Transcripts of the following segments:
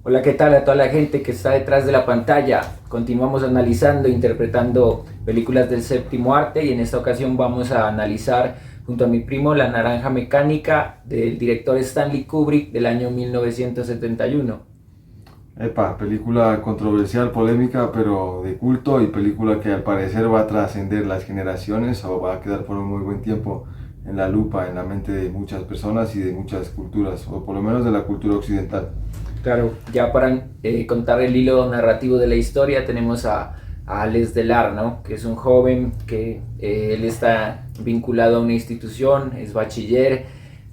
Hola, ¿qué tal a toda la gente que está detrás de la pantalla? Continuamos analizando e interpretando películas del séptimo arte y en esta ocasión vamos a analizar junto a mi primo La Naranja Mecánica del director Stanley Kubrick del año 1971. Epa, película controversial, polémica, pero de culto y película que al parecer va a trascender las generaciones o va a quedar por un muy buen tiempo en la lupa, en la mente de muchas personas y de muchas culturas, o por lo menos de la cultura occidental. Claro, ya para contar el hilo narrativo de la historia tenemos a Alex Delar, ¿no? Que es un joven que él está vinculado a una institución, es bachiller,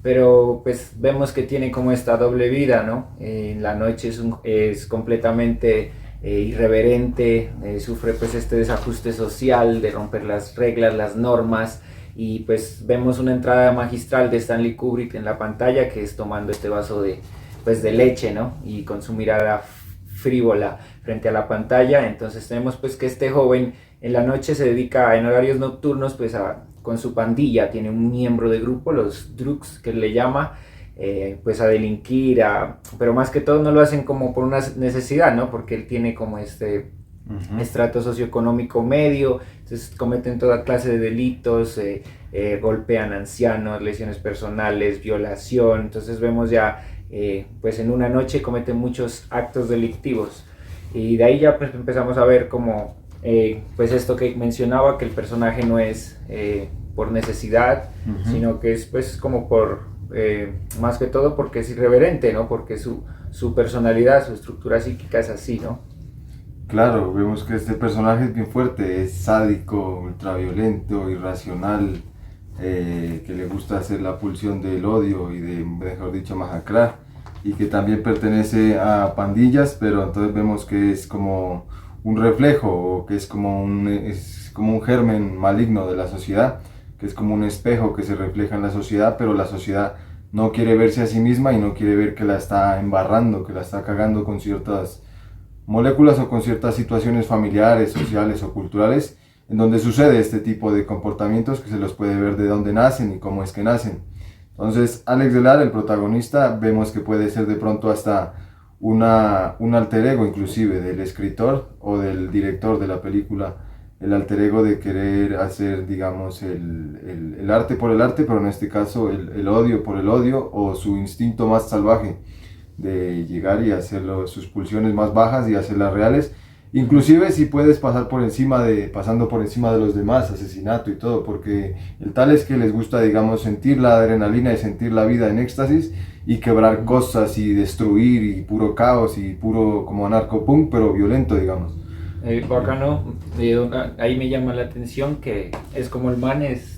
pero pues vemos que tiene como esta doble vida, ¿no? En la noche es completamente irreverente, sufre pues este desajuste social de romper las reglas, las normas, y pues vemos una entrada magistral de Stanley Kubrick en la pantalla, que es tomando este vaso de leche, ¿no? Y con su mirada frívola frente a la pantalla. Entonces tenemos pues que este joven en la noche se dedica en horarios nocturnos pues con su pandilla, tiene un miembro de grupo, los Droogs que le llama, pues a delinquir, pero más que todo no lo hacen como por una necesidad, ¿no? Porque él tiene como este estrato socioeconómico medio, entonces cometen toda clase de delitos, golpean ancianos, lesiones personales, violación, entonces vemos ya pues en una noche cometen muchos actos delictivos y de ahí ya pues empezamos a ver como pues esto que mencionaba, que el personaje no es por necesidad, sino que es pues como por más que todo porque es irreverente, ¿no? Porque su personalidad, su estructura psíquica es así, ¿no? Claro, vemos que este personaje es bien fuerte, es sádico, ultraviolento, irracional, que le gusta hacer la pulsión del odio y de, mejor dicho, masacrar, y que también pertenece a pandillas, pero entonces vemos que es como un reflejo, o que es como un germen maligno de la sociedad, que es como un espejo que se refleja en la sociedad, pero la sociedad no quiere verse a sí misma y no quiere ver que la está embarrando, que la está cagando con ciertas moléculas o con ciertas situaciones familiares, sociales o culturales en donde sucede este tipo de comportamientos que se los puede ver de dónde nacen y cómo es que nacen. Entonces, Alex Delar, el protagonista, vemos que puede ser de pronto hasta un alter ego inclusive del escritor o del director de la película, el alter ego de querer hacer, digamos, el arte por el arte, pero en este caso el odio por el odio o su instinto más salvaje de llegar y hacer sus pulsiones más bajas y hacerlas reales. Inclusive si puedes pasando por encima de los demás, asesinato y todo, porque el tal es que les gusta, digamos, sentir la adrenalina y sentir la vida en éxtasis y quebrar cosas y destruir y puro caos y puro como anarcopunk, pero violento, digamos. Bacano, ahí me llama la atención que es como el man es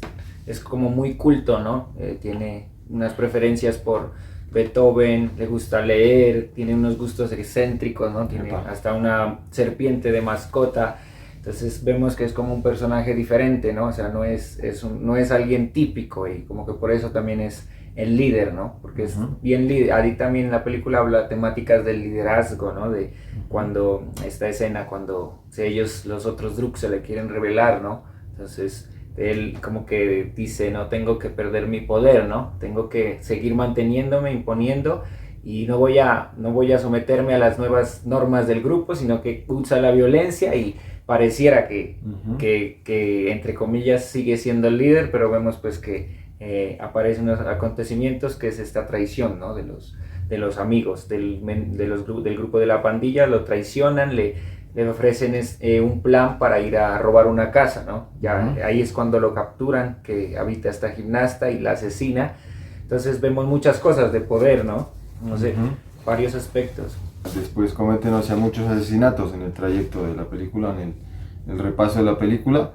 como muy culto, ¿no? Tiene unas preferencias por Beethoven, le gusta leer, tiene unos gustos excéntricos, ¿no? Tiene hasta una serpiente de mascota. Entonces vemos que es como un personaje diferente, ¿no? O sea, no es alguien típico y como que por eso también es el líder, ¿no? Porque es bien líder. Ahí también en la película habla temáticas del liderazgo, ¿no? De cuando esta escena, cuando ellos, los otros Druk, se le quieren revelar, ¿no? Entonces él como que dice, no tengo que perder mi poder, ¿no? Tengo que seguir manteniéndome, imponiendo y no voy a someterme a las nuevas normas del grupo, sino que usa la violencia y pareciera que entre comillas sigue siendo el líder, pero vemos pues que aparecen unos acontecimientos que es esta traición, ¿no? De los amigos del grupo de la pandilla, lo traicionan, le ofrecen un plan para ir a robar una casa, ¿no? Ya ahí es cuando lo capturan, que habita esta gimnasta y la asesina. Entonces vemos muchas cosas de poder, ¿no? No sé, varios aspectos. Después cometen, o sea, muchos asesinatos en el trayecto de la película, en el repaso de la película,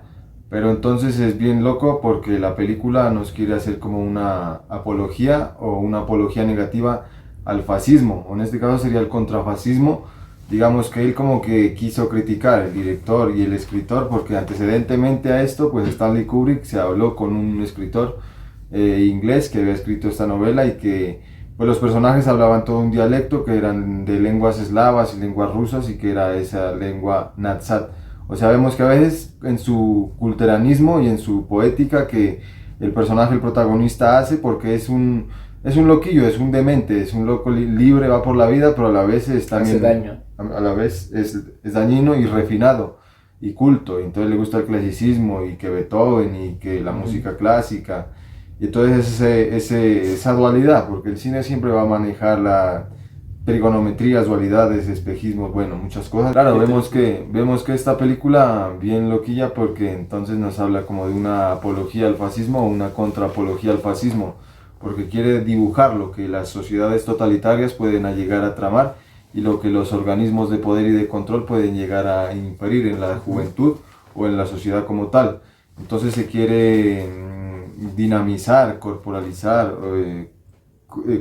pero entonces es bien loco porque la película nos quiere hacer como una apología o una apología negativa al fascismo, o en este caso sería el contrafascismo. Digamos que él como que quiso criticar el director y el escritor porque antecedentemente a esto, pues Stanley Kubrick se habló con un escritor inglés que había escrito esta novela y que pues los personajes hablaban todo un dialecto que eran de lenguas eslavas y lenguas rusas y que era esa lengua natsat. O sea, vemos que a veces en su culteranismo y en su poética que el personaje, el protagonista hace, porque es es un loquillo, es un demente, es un loco libre, va por la vida, pero a la vez es también, Hace daño. a la vez es dañino y refinado y culto, y entonces le gusta el clasicismo y que Beethoven y que la música clásica, y entonces esa dualidad, porque el cine siempre va a manejar la trigonometrías, dualidades, espejismos, bueno, muchas cosas. Claro, vemos que esta película bien loquilla porque entonces nos habla como de una apología al fascismo o una contraapología al fascismo, porque quiere dibujar lo que las sociedades totalitarias pueden llegar a tramar y lo que los organismos de poder y de control pueden llegar a inferir en la juventud o en la sociedad como tal. Entonces se quiere dinamizar, corporalizar,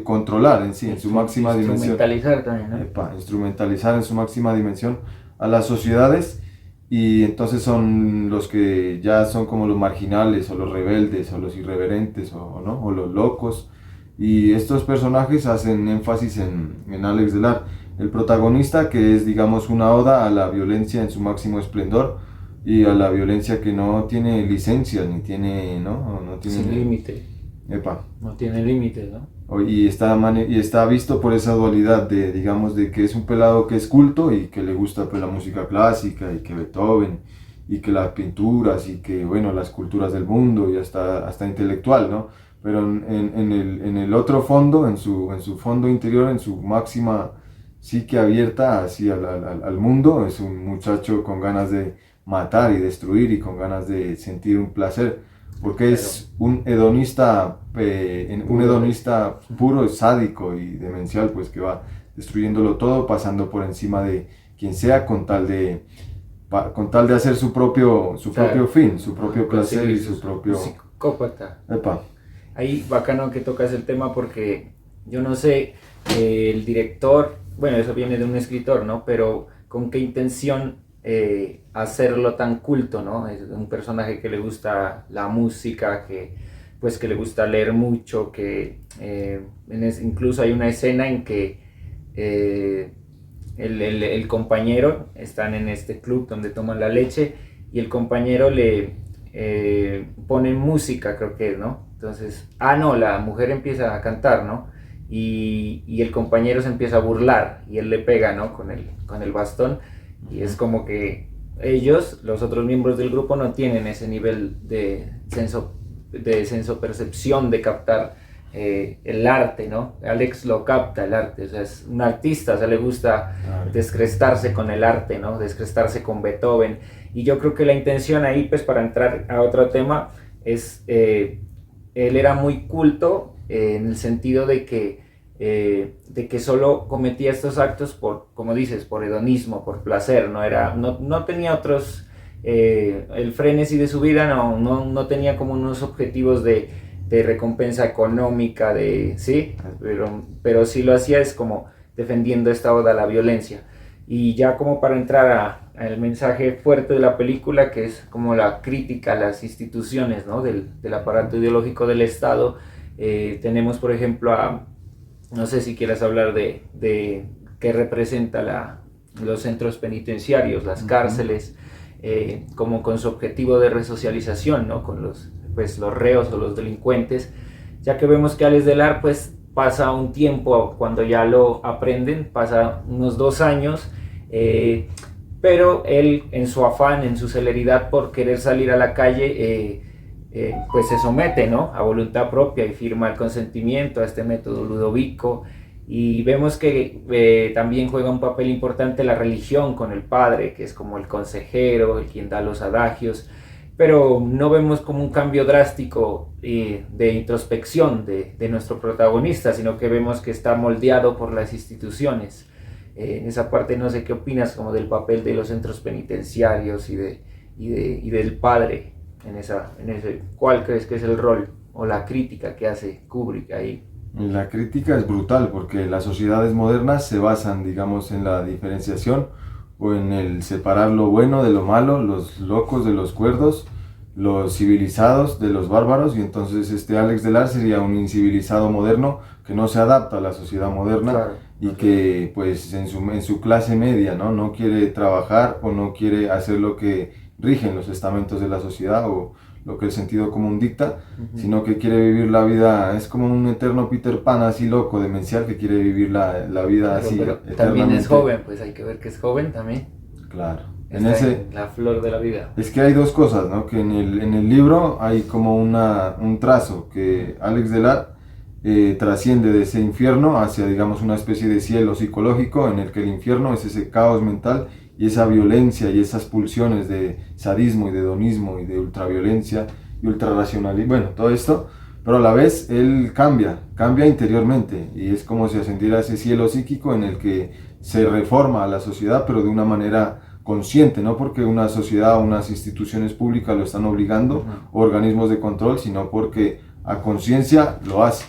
controlar en sí, en su máxima dimensión. Instrumentalizar también, ¿no? Instrumentalizar en su máxima dimensión a las sociedades, y entonces son los que ya son como los marginales o los rebeldes o los irreverentes o, ¿no? O los locos, y estos personajes hacen énfasis en Alex Delar, el protagonista, que es, digamos, una oda a la violencia en su máximo esplendor y a la violencia que no tiene licencias ni tiene, no tiene sin límite. Epa. No tiene límites, ¿no? Y está visto por esa dualidad de, digamos, de que es un pelado que es culto y que le gusta pues la música clásica y que Beethoven y que las pinturas y que, bueno, las culturas del mundo y hasta intelectual, ¿no? Pero en el otro fondo, en su fondo interior, en su máxima psique abierta así al mundo, es un muchacho con ganas de matar y destruir y con ganas de sentir un placer, porque es un hedonista puro, sádico y demencial, pues que va destruyéndolo todo, pasando por encima de quien sea con tal de hacer su propio fin, su propio placer y su propio... Psicópata. Epa. Ahí bacano que tocas el tema porque yo no sé, el director, bueno, eso viene de un escritor, ¿no? Pero con qué intención hacerlo tan culto, ¿no? Es un personaje que le gusta la música, que le gusta leer mucho, que incluso hay una escena en que el compañero, están en este club donde toman la leche y el compañero le pone música, creo que es, ¿no? Entonces, no, la mujer empieza a cantar, ¿no? Y el compañero se empieza a burlar y él le pega, ¿no? Con el bastón, y es como que ellos, los otros miembros del grupo, no tienen ese nivel de percepción de captar el arte, ¿no? Alex lo capta, el arte, o sea, es un artista, o sea, le gusta descrestarse con el arte, ¿no? Descrestarse con Beethoven, y yo creo que la intención ahí, pues, para entrar a otro tema, es, él era muy culto en el sentido de que solo cometía estos actos por, como dices, por hedonismo, por placer, no tenía otros, el frenesí de su vida no tenía como unos objetivos de recompensa económica, ¿sí? Pero sí lo hacía, es como defendiendo esta oda a la violencia. Y ya como para entrar al mensaje fuerte de la película, que es como la crítica a las instituciones, ¿no? del aparato ideológico del Estado, tenemos, por ejemplo, no sé si quieras hablar de qué representa los centros penitenciarios, las cárceles, como con su objetivo de resocialización, ¿no? Con los reos o los delincuentes, ya que vemos que Alex Delar, pues, pasa un tiempo, cuando ya lo aprenden, pasa unos 2 años, pero él, en su afán, en su celeridad por querer salir a la calle, pues se somete, ¿no? A voluntad propia y firma el consentimiento a este método Ludovico, y vemos que también juega un papel importante la religión con el padre, que es como el consejero, el quien da los adagios, pero no vemos como un cambio drástico de introspección de nuestro protagonista, sino que vemos que está moldeado por las instituciones. En esa parte no sé qué opinas como del papel de los centros penitenciarios y del padre en ese. ¿Cuál crees que es el rol o la crítica que hace Kubrick ahí? La crítica es brutal porque las sociedades modernas se basan, digamos, en la diferenciación o en el separar lo bueno de lo malo, los locos de los cuerdos, los civilizados de los bárbaros, y entonces Alex Delar sería un incivilizado moderno que no se adapta a la sociedad moderna, claro, y que pues en su clase media no quiere trabajar o no quiere hacer lo que rigen los estamentos de la sociedad o lo que el sentido común dicta, sino que quiere vivir la vida, es como un eterno Peter Pan así loco, demencial, que quiere vivir la vida así. Pero también es joven, pues hay que ver que es joven también. Claro. Está en la flor de la vida. Es que hay dos cosas, ¿no? Que en el libro hay como un trazo que Alex Delar trasciende de ese infierno hacia, digamos, una especie de cielo psicológico en el que el infierno es ese caos mental y esa violencia y esas pulsiones de sadismo y de hedonismo y de ultraviolencia y ultrarracionalismo, bueno, todo esto, pero a la vez él cambia interiormente y es como si ascendiera a ese cielo psíquico en el que se reforma a la sociedad, pero de una manera consciente, no porque una sociedad o unas instituciones públicas lo están obligando, o organismos de control, sino porque a conciencia lo hace.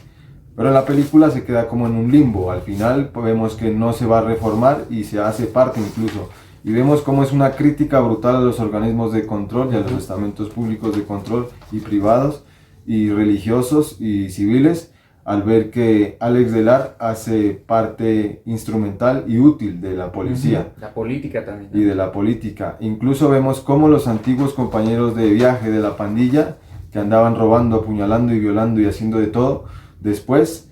Pero en la película se queda como en un limbo, al final vemos que no se va a reformar y se hace parte incluso, y vemos cómo es una crítica brutal a los organismos de control y a los estamentos públicos de control y privados y religiosos y civiles, al ver que Alex Delar hace parte instrumental y útil de la policía. La política también. Y de la política. Incluso vemos cómo los antiguos compañeros de viaje de la pandilla, que andaban robando, apuñalando y violando y haciendo de todo, después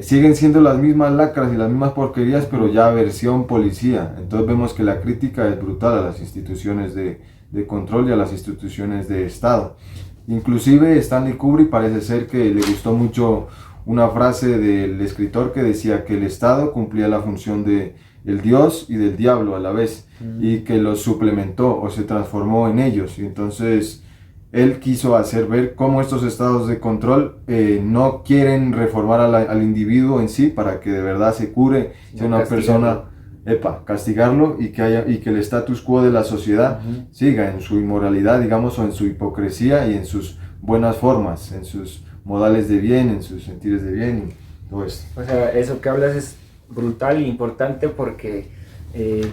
siguen siendo las mismas lacras y las mismas porquerías, pero ya versión policía. Entonces vemos que la crítica es brutal a las instituciones de control y a las instituciones de Estado. Inclusive Stanley Kubrick parece ser que le gustó mucho una frase del escritor que decía que el Estado cumplía la función de el Dios y del diablo a la vez, y que los suplementó o se transformó en ellos. Y entonces él quiso hacer ver cómo estos estados de control no quieren reformar al individuo en sí para que de verdad se cure, sea una persona, castigarlo y que el status quo de la sociedad siga en su inmoralidad, digamos, o en su hipocresía y en sus buenas formas, en sus modales de bien, en sus sentires de bien y todo esto. O sea, eso que hablas es brutal e importante porque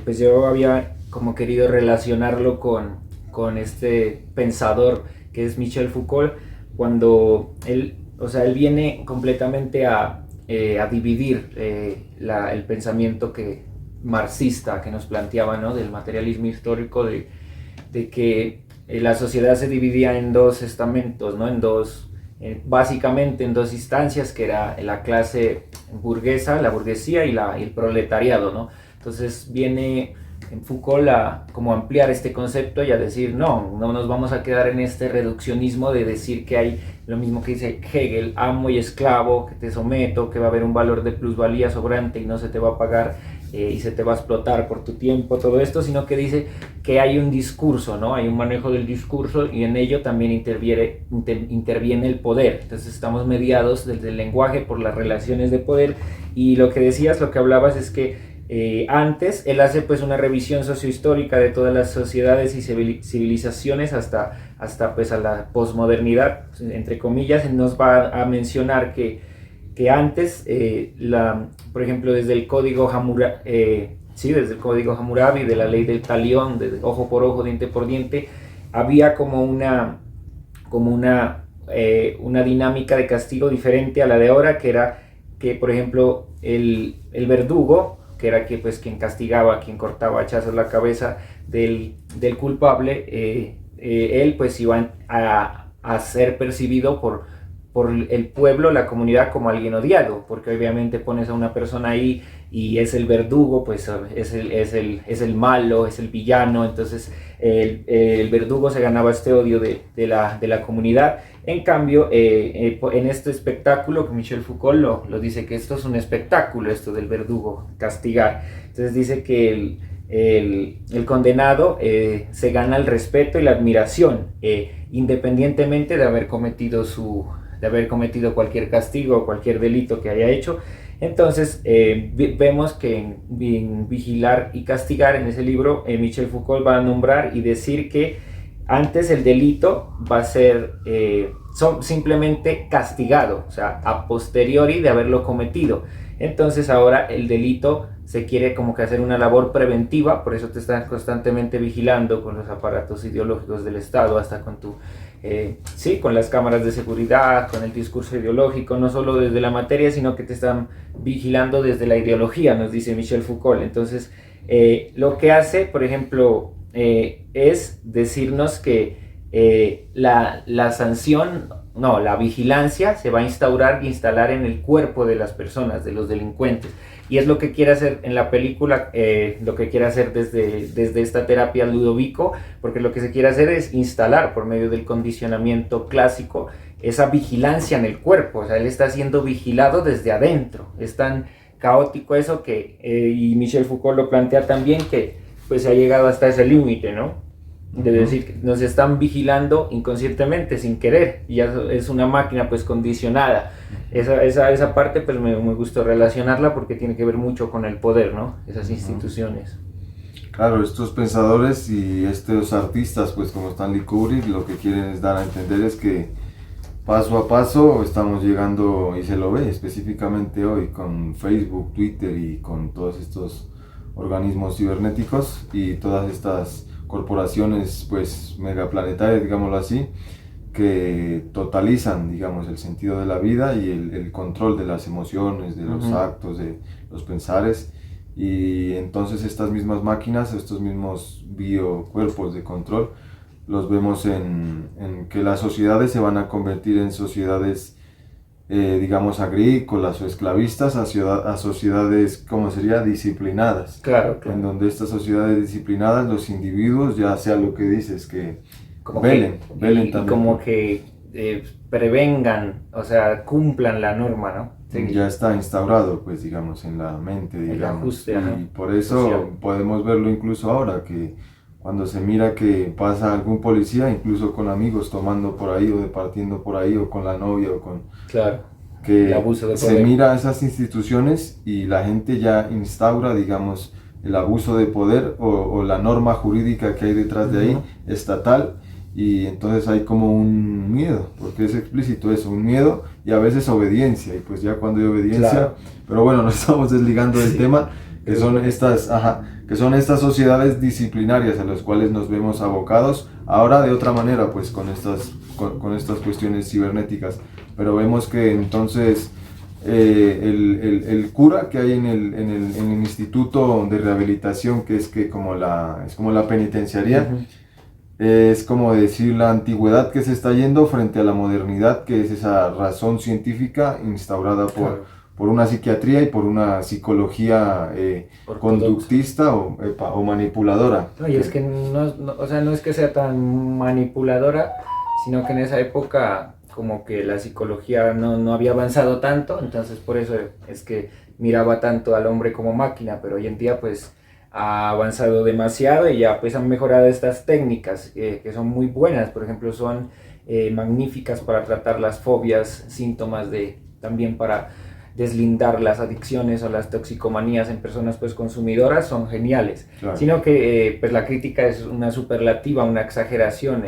pues yo había como querido relacionarlo con este pensador que es Michel Foucault, cuando él viene completamente a dividir el pensamiento marxista que nos planteaba, ¿no? Del materialismo histórico, de que la sociedad se dividía en dos estamentos, ¿no? Básicamente en dos instancias, que era la clase burguesa, la burguesía y el proletariado, ¿no? Entonces viene en Foucault a como ampliar este concepto y a decir no nos vamos a quedar en este reduccionismo de decir que hay lo mismo que dice Hegel, amo y esclavo, que te someto, que va a haber un valor de plusvalía sobrante y no se te va a pagar y se te va a explotar por tu tiempo, todo esto, sino que dice que hay un discurso, ¿no? Hay un manejo del discurso y en ello también interviene el poder. Entonces estamos mediados desde el lenguaje por las relaciones de poder, y lo que decías, lo que hablabas es que antes él hace pues una revisión sociohistórica de todas las sociedades y civilizaciones hasta pues a la posmodernidad, entre comillas. Él nos va a mencionar que antes, por ejemplo, desde el código desde el código Hammurabi, de la ley del talión, de ojo por ojo, diente por diente, había como una dinámica de castigo diferente a la de ahora, que era que, por ejemplo, el verdugo, que era quien castigaba, quien cortaba a hachazos la cabeza del culpable, él pues iba a ser percibido por el pueblo, la comunidad, como alguien odiado, porque obviamente pones a una persona ahí y es el verdugo, pues es el malo, es el villano. Entonces el verdugo se ganaba este odio de la comunidad. En cambio, en este espectáculo, que Michel Foucault lo dice, que esto es un espectáculo, esto del verdugo, castigar. Entonces dice que el condenado se gana el respeto y la admiración, independientemente de haber cometido cometido cualquier castigo o cualquier delito que haya hecho. Entonces vemos que en Vigilar y Castigar, en ese libro, Michel Foucault va a nombrar y decir que antes el delito va a ser simplemente castigado, o sea, a posteriori de haberlo cometido. Entonces ahora el delito se quiere como que hacer una labor preventiva, por eso te están constantemente vigilando con los aparatos ideológicos del Estado, hasta con con las cámaras de seguridad, con el discurso ideológico, no solo desde la materia, sino que te están vigilando desde la ideología, nos dice Michel Foucault. Entonces lo que hace, por ejemplo, es decirnos que la sanción, no, la vigilancia se va a instalar en el cuerpo de las personas, de los delincuentes. Y es lo que quiere hacer en la película, lo que quiere hacer desde esta terapia Ludovico, porque lo que se quiere hacer es instalar por medio del condicionamiento clásico esa vigilancia en el cuerpo. O sea, él está siendo vigilado desde adentro. Es tan caótico eso que, y Michel Foucault lo plantea también, que pues se ha llegado hasta ese límite, ¿no? De decir que nos están vigilando inconscientemente, sin querer, y ya es una máquina pues condicionada. Esa parte pues me gustó relacionarla porque tiene que ver mucho con el poder, ¿no? Esas instituciones. Claro, estos pensadores y estos artistas, pues como Stanley Kubrick, lo que quieren es dar a entender es que paso a paso estamos llegando, y se lo ve específicamente hoy con Facebook, Twitter y con todos estos organismos cibernéticos y todas estas corporaciones pues megaplanetarias, digámoslo así, que totalizan, digamos, el sentido de la vida y el control de las emociones, de los actos, de los pensares. Y entonces estas mismas máquinas, estos mismos biocuerpos de control, los vemos en que las sociedades se van a convertir en sociedades, digamos, agrícolas o esclavistas, a sociedades, ¿cómo sería?, disciplinadas. Claro, claro. En donde estas sociedades disciplinadas, los individuos, ya sea lo que dices, que como velen y también. Como que prevengan, o sea, cumplan la norma, ¿no? Sí. Ya está instaurado, pues, digamos, en la mente, digamos. El ajuste, y por eso social. podemos verlo incluso ahora, que cuando se mira que pasa algún policía, incluso con amigos tomando por ahí o departiendo por ahí, o con la novia, o con... Claro. Que El abuso de se poder. mira a esas instituciones y la gente ya instaura, digamos, el abuso de poder o la norma jurídica que hay detrás de ahí, estatal, y entonces hay como un miedo, porque es explícito eso, un miedo y a veces obediencia, y pues ya cuando hay obediencia, Claro. pero bueno, nos estamos desligando del tema, que son estas sociedades disciplinarias a las cuales nos vemos abocados, ahora de otra manera, pues con estas cuestiones cibernéticas, pero vemos que entonces el cura que hay en el instituto de rehabilitación, que es como la penitenciaría, es como decir la antigüedad que se está yendo frente a la modernidad, que es esa razón científica instaurada por una psiquiatría y por una psicología conductista o manipuladora. No, y es que o sea, no es que sea tan manipuladora, sino que en esa época como que la psicología no había avanzado tanto, entonces por eso es que miraba tanto al hombre como máquina, pero hoy en día pues ha avanzado demasiado y ya pues han mejorado estas técnicas que son muy buenas. Por ejemplo, son magníficas para tratar las fobias, síntomas también para deslindar las adicciones o las toxicomanías en personas pues consumidoras, son geniales. Claro. Sino que pues la crítica es una superlativa, una exageración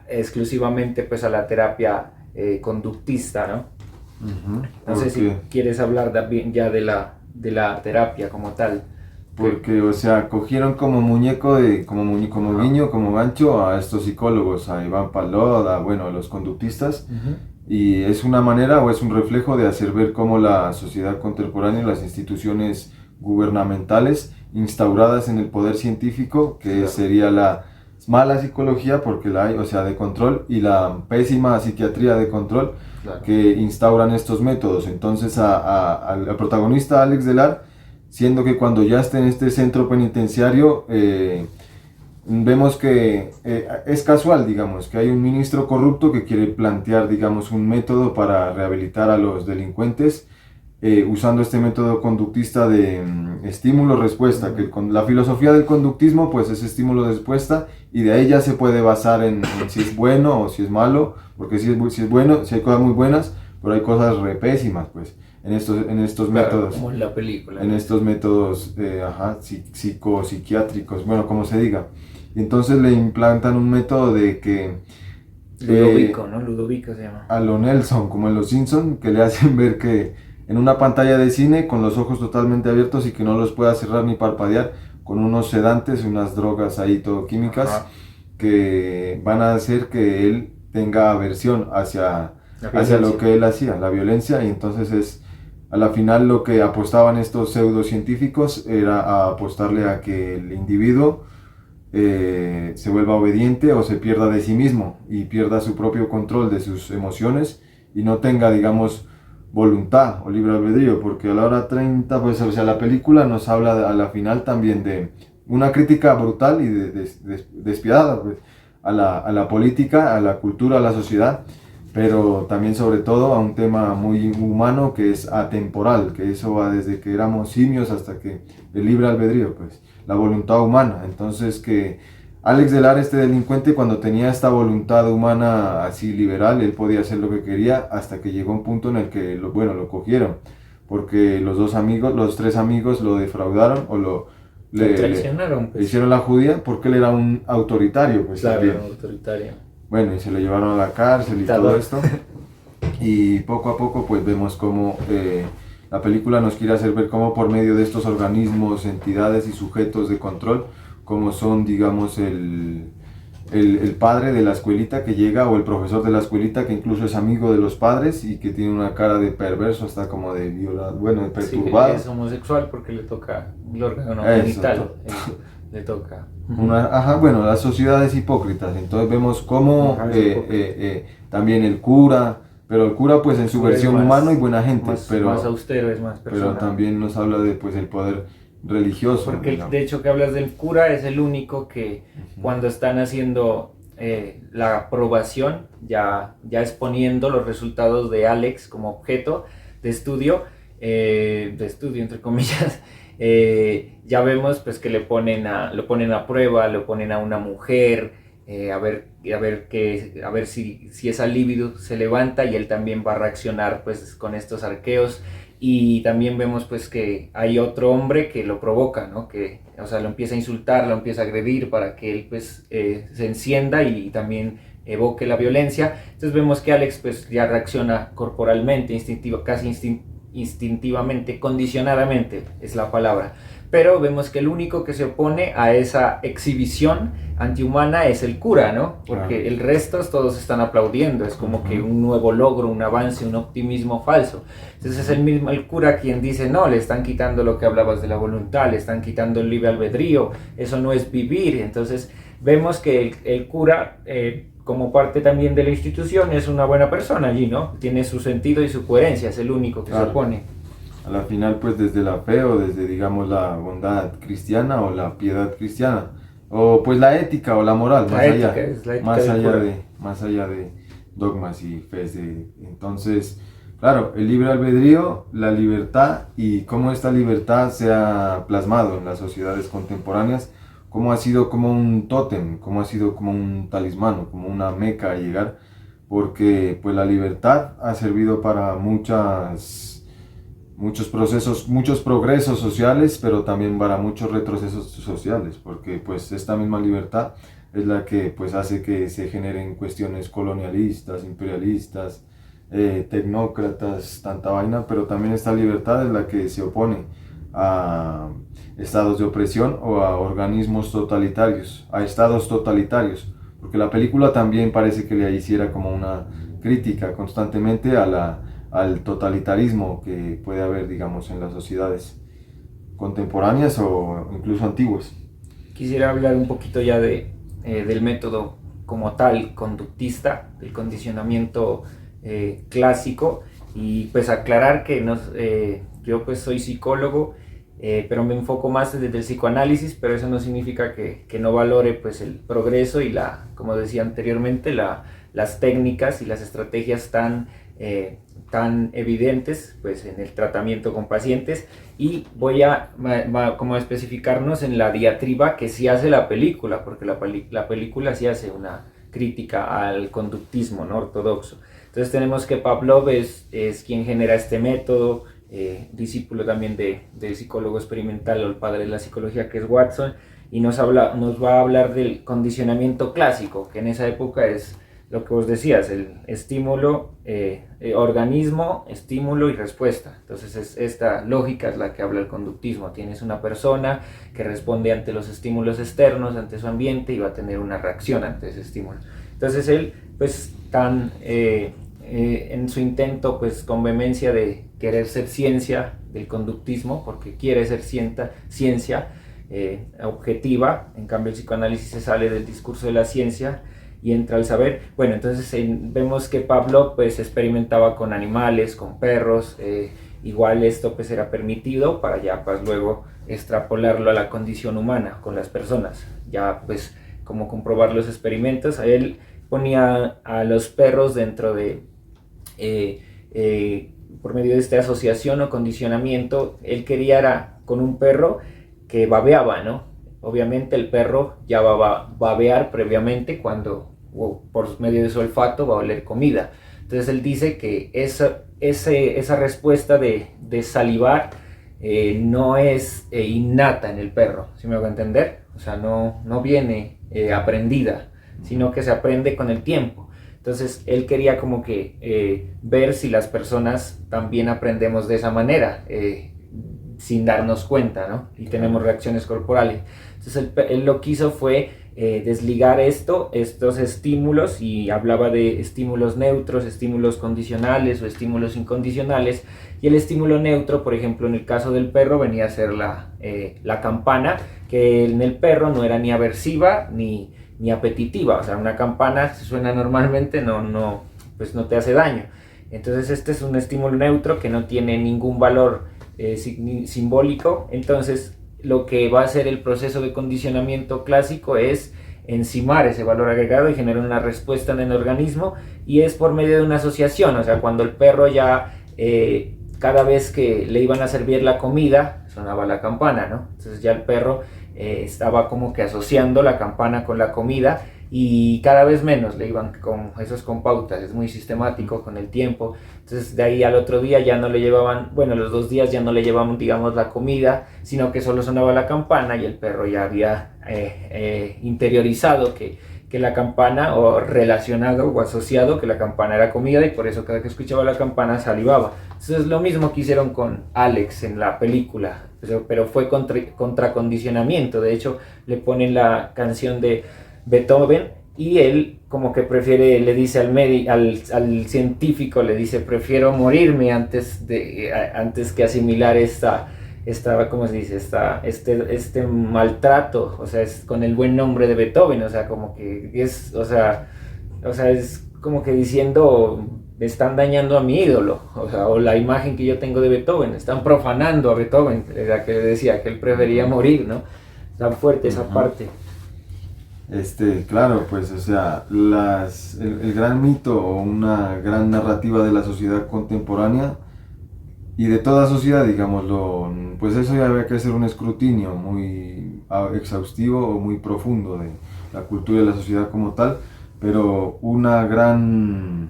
exclusivamente pues a la terapia conductista, ¿no? No sé si quieres hablar ya de la terapia como tal. Porque, o sea, cogieron como muñeco, como guiño, como gancho a estos psicólogos, a Iván Palot, a los conductistas, y es una manera o es un reflejo de hacer ver cómo la sociedad contemporánea, las instituciones gubernamentales instauradas en el poder científico, que sería la mala psicología, porque la hay, o sea, de control, y la pésima psiquiatría de control, que instauran estos métodos. Entonces al protagonista Alex Delar, siendo que cuando ya esté en este centro penitenciario, vemos que es casual, digamos, que hay un ministro corrupto que quiere plantear, digamos, un método para rehabilitar a los delincuentes, usando este método conductista de estímulo-respuesta, que con la filosofía del conductismo pues es estímulo-respuesta, y de ahí ya se puede basar en si es bueno o si es malo, porque si es bueno, si hay cosas muy buenas, pero hay cosas re pésimas, pues, en estos métodos. Como en la película. En estos métodos psiquiátricos, bueno, como se diga. Y entonces le implantan un método de que... Ludovico, ¿no? Ludovico se llama. A lo Nelson, como en Los Simpson, que le hacen ver que en una pantalla de cine, con los ojos totalmente abiertos y que no los pueda cerrar ni parpadear, con unos sedantes, unas drogas ahí todo químicas, que van a hacer que él tenga aversión hacia lo que él hacía, la violencia, y entonces a la final lo que apostaban estos pseudocientíficos era a apostarle a que el individuo se vuelva obediente o se pierda de sí mismo y pierda su propio control de sus emociones y no tenga, digamos, voluntad o libre albedrío, porque a la hora 30, pues, o sea, la película nos habla a la final también de una crítica brutal y despiadada, pues, a la política, a la cultura, a la sociedad, pero también sobre todo a un tema muy humano que es atemporal, que eso va desde que éramos simios hasta que el libre albedrío, pues, la voluntad humana. Entonces que Alex de Lara, este delincuente, cuando tenía esta voluntad humana así liberal, él podía hacer lo que quería hasta que llegó un punto en el que, bueno, lo cogieron, porque los tres amigos lo defraudaron o le traicionaron, pues. Le hicieron la judía porque él era un autoritario, pues. Claro, también. un autoritario. Bueno, y se lo llevaron a la cárcel y todo esto. Y poco a poco pues vemos cómo la película nos quiere hacer ver cómo por medio de estos organismos, entidades y sujetos de control, como son, digamos, el padre de la escuelita que llega, o el profesor de la escuelita que incluso es amigo de los padres y que tiene una cara de perverso, hasta como de violado, bueno, de perturbado. Sí, es homosexual porque le toca el órgano genital, le toca. Bueno, las sociedades hipócritas, entonces vemos cómo también el cura, pero el cura pues en su versión humano y buena gente, pero más austero, es más personal. Pero también nos habla de pues el poder religioso. Porque de hecho que hablas del cura es el único que cuando están haciendo la aprobación, ya exponiendo los resultados de Alex como objeto de estudio entre comillas, ya vemos pues que lo ponen a prueba, lo ponen a una mujer, a ver si esa libido se levanta y él también va a reaccionar pues con estos arqueos. Y también vemos pues que hay otro hombre que lo provoca, ¿no? Que, o sea, lo empieza a insultar, lo empieza a agredir para que él pues se encienda y también evoque la violencia. Entonces vemos que Alex pues ya reacciona corporalmente, casi instintivamente, condicionadamente es la palabra. Pero vemos que el único que se opone a esa exhibición antihumana es el cura, ¿no? Porque el resto todos están aplaudiendo, es como que un nuevo logro, un avance, un optimismo falso. Entonces es el cura quien dice, no, le están quitando lo que hablabas de la voluntad, le están quitando el libre albedrío, eso no es vivir. Entonces vemos que el cura, como parte también de la institución, es una buena persona allí, ¿no? Tiene su sentido y su coherencia, es el único que se opone. A la final, pues desde la fe o desde, digamos, la bondad cristiana o la piedad cristiana, o pues la ética o la moral, más allá de dogmas y fe. Entonces, claro, el libre albedrío, la libertad y cómo esta libertad se ha plasmado en las sociedades contemporáneas, cómo ha sido como un tótem, cómo ha sido como un talismán, como una meca a llegar, porque pues la libertad ha servido para muchos procesos, muchos progresos sociales, pero también para muchos retrocesos sociales, porque pues esta misma libertad es la que pues hace que se generen cuestiones colonialistas, imperialistas, tecnócratas, tanta vaina, pero también esta libertad es la que se opone a estados de opresión o a organismos totalitarios, a estados totalitarios, porque la película también parece que le hiciera como una crítica constantemente al totalitarismo que puede haber, digamos, en las sociedades contemporáneas o incluso antiguas. Quisiera hablar un poquito ya del método como tal, conductista, del condicionamiento clásico, y pues aclarar que yo pues soy psicólogo, pero me enfoco más desde el psicoanálisis, pero eso no significa que no valore pues el progreso y como decía anteriormente, las técnicas y las estrategias tan evidentes pues en el tratamiento con pacientes, y voy a como especificarnos en la diatriba que sí hace la película, porque la película sí hace una crítica al conductismo, ¿no?, ortodoxo. Entonces tenemos que Pavlov es quien genera este método, discípulo también del psicólogo experimental o el padre de la psicología, que es Watson, y nos va a hablar del condicionamiento clásico, que en esa época es lo que vos decías, el estímulo, organismo, estímulo y respuesta. Entonces esta lógica es la que habla el conductismo. Tienes una persona que responde ante los estímulos externos, ante su ambiente, y va a tener una reacción ante ese estímulo. Entonces él, pues, en su intento, pues, con vehemencia de querer ser ciencia del conductismo, porque quiere ser ciencia, objetiva. En cambio el psicoanálisis se sale del discurso de la ciencia y entra al saber. Bueno, entonces vemos que Pavlov pues experimentaba con animales, con perros, igual esto pues era permitido para ya pues luego extrapolarlo a la condición humana con las personas, ya pues como comprobar los experimentos. A él ponía a los perros dentro de, por medio de esta asociación o condicionamiento, él quería era con un perro que babeaba, ¿no? Obviamente el perro ya va a babear previamente cuando por medio de su olfato va a oler comida. Entonces él dice que esa respuesta de salivar no es innata en el perro, ¿sí me hago entender? O sea, no viene aprendida, sino que se aprende con el tiempo. Entonces él quería como que ver si las personas también aprendemos de esa manera, sin darnos cuenta, ¿no? Y tenemos reacciones corporales. Entonces él lo que hizo fue desligar estos estímulos, y hablaba de estímulos neutros, estímulos condicionales o estímulos incondicionales. Y el estímulo neutro, por ejemplo, en el caso del perro venía a ser la campana, que en el perro no era ni aversiva ni apetitiva. O sea, una campana si suena normalmente pues no te hace daño. Entonces este es un estímulo neutro que no tiene ningún valor simbólico. Entonces lo que va a hacer el proceso de condicionamiento clásico es enzimar ese valor agregado y generar una respuesta en el organismo, y es por medio de una asociación. O sea, cuando el perro ya cada vez que le iban a servir la comida sonaba la campana, ¿no? Entonces ya el perro estaba como que asociando la campana con la comida, y cada vez menos le iban con pautas. Es muy sistemático con el tiempo. Entonces de ahí al otro día ya no le llevaban, bueno, los 2 días ya no le llevaban, digamos, la comida, sino que solo sonaba la campana, y el perro ya había interiorizado que la campana, o relacionado o asociado que la campana era comida, y por eso cada que escuchaba la campana salivaba. Entonces lo mismo que hicieron con Alex en la película, pero fue contra condicionamiento. De hecho le ponen la canción de Beethoven, y él como que prefiere, le dice al científico, le dice: prefiero morirme antes que asimilar ¿cómo se dice? Este maltrato, o sea, es con el buen nombre de Beethoven. O sea, como que es, o sea, es como que diciendo: me están dañando a mi ídolo, o sea, o la imagen que yo tengo de Beethoven, están profanando a Beethoven, era que decía que él prefería morir, ¿no? Tan fuerte esa parte. Claro, pues, o sea, el gran mito o una gran narrativa de la sociedad contemporánea y de toda sociedad, digámoslo, pues eso ya había que hacer un escrutinio muy exhaustivo o muy profundo de la cultura y la sociedad como tal, pero una gran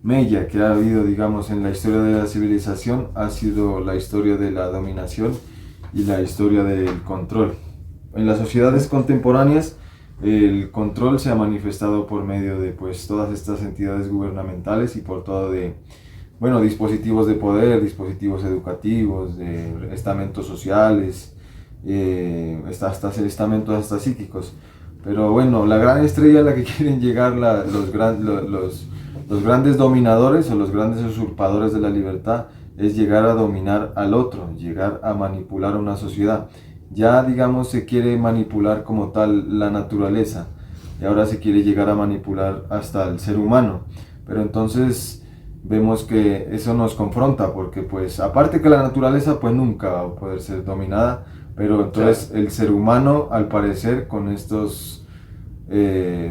mella que ha habido, digamos, en la historia de la civilización ha sido la historia de la dominación y la historia del control. En las sociedades contemporáneas, el control se ha manifestado por medio de pues todas estas entidades gubernamentales y por todo de, bueno, dispositivos de poder, dispositivos educativos, de estamentos sociales, hasta estamentos hasta psíquicos. Pero bueno, la gran estrella a la que quieren llegar los grandes dominadores o los grandes usurpadores de la libertad es llegar a dominar al otro, llegar a manipular una sociedad. Ya, digamos, se quiere manipular como tal la naturaleza, y ahora se quiere llegar a manipular hasta el ser humano. Pero entonces vemos que eso nos confronta, porque pues aparte que la naturaleza pues nunca va a poder ser dominada, pero entonces el ser humano, al parecer, con estos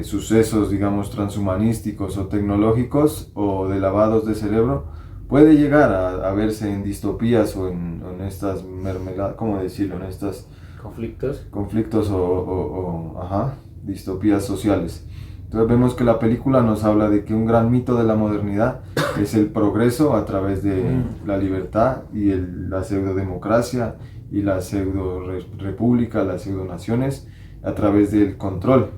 sucesos, digamos, transhumanísticos o tecnológicos o de lavados de cerebro, puede llegar a verse en distopías o en estas mermeladas, ¿cómo decirlo? En estos conflictos o distopías sociales. Entonces vemos que la película nos habla de que un gran mito de la modernidad es el progreso a través de la libertad y la pseudodemocracia y la pseudo-república, las pseudo-naciones, a través del control.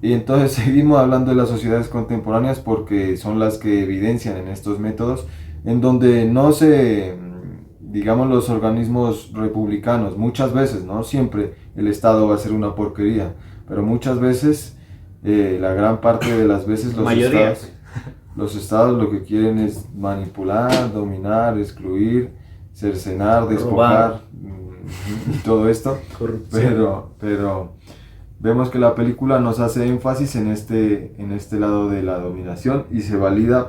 Y entonces seguimos hablando de las sociedades contemporáneas porque son las que evidencian en estos métodos, en donde no se, digamos, los organismos republicanos, muchas veces, no siempre el Estado va a ser una porquería, pero muchas veces, la gran parte de las veces los estados lo que quieren es manipular, dominar, excluir, cercenar, despojar, y todo esto, Corrupción. pero vemos que la película nos hace énfasis en este lado de la dominación y se valida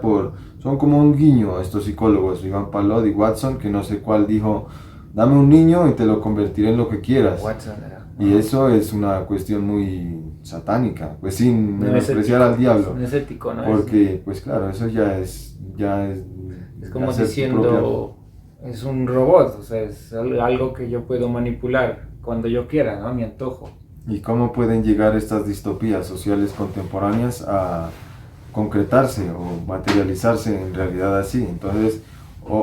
son como un guiño estos psicólogos, Iván Palot y Watson, que no sé cuál dijo, dame un niño y te lo convertiré en lo que quieras. Watson era. Y eso es una cuestión muy satánica, pues sin menospreciar al diablo. No es ético, ¿no? Porque, pues claro, eso ya es Es como hacer tu diciendo, es un robot, o sea, es algo que yo puedo manipular cuando yo quiera, ¿no? A mi antojo. ¿Y cómo pueden llegar estas distopías sociales contemporáneas a concretarse o materializarse en realidad así? Entonces,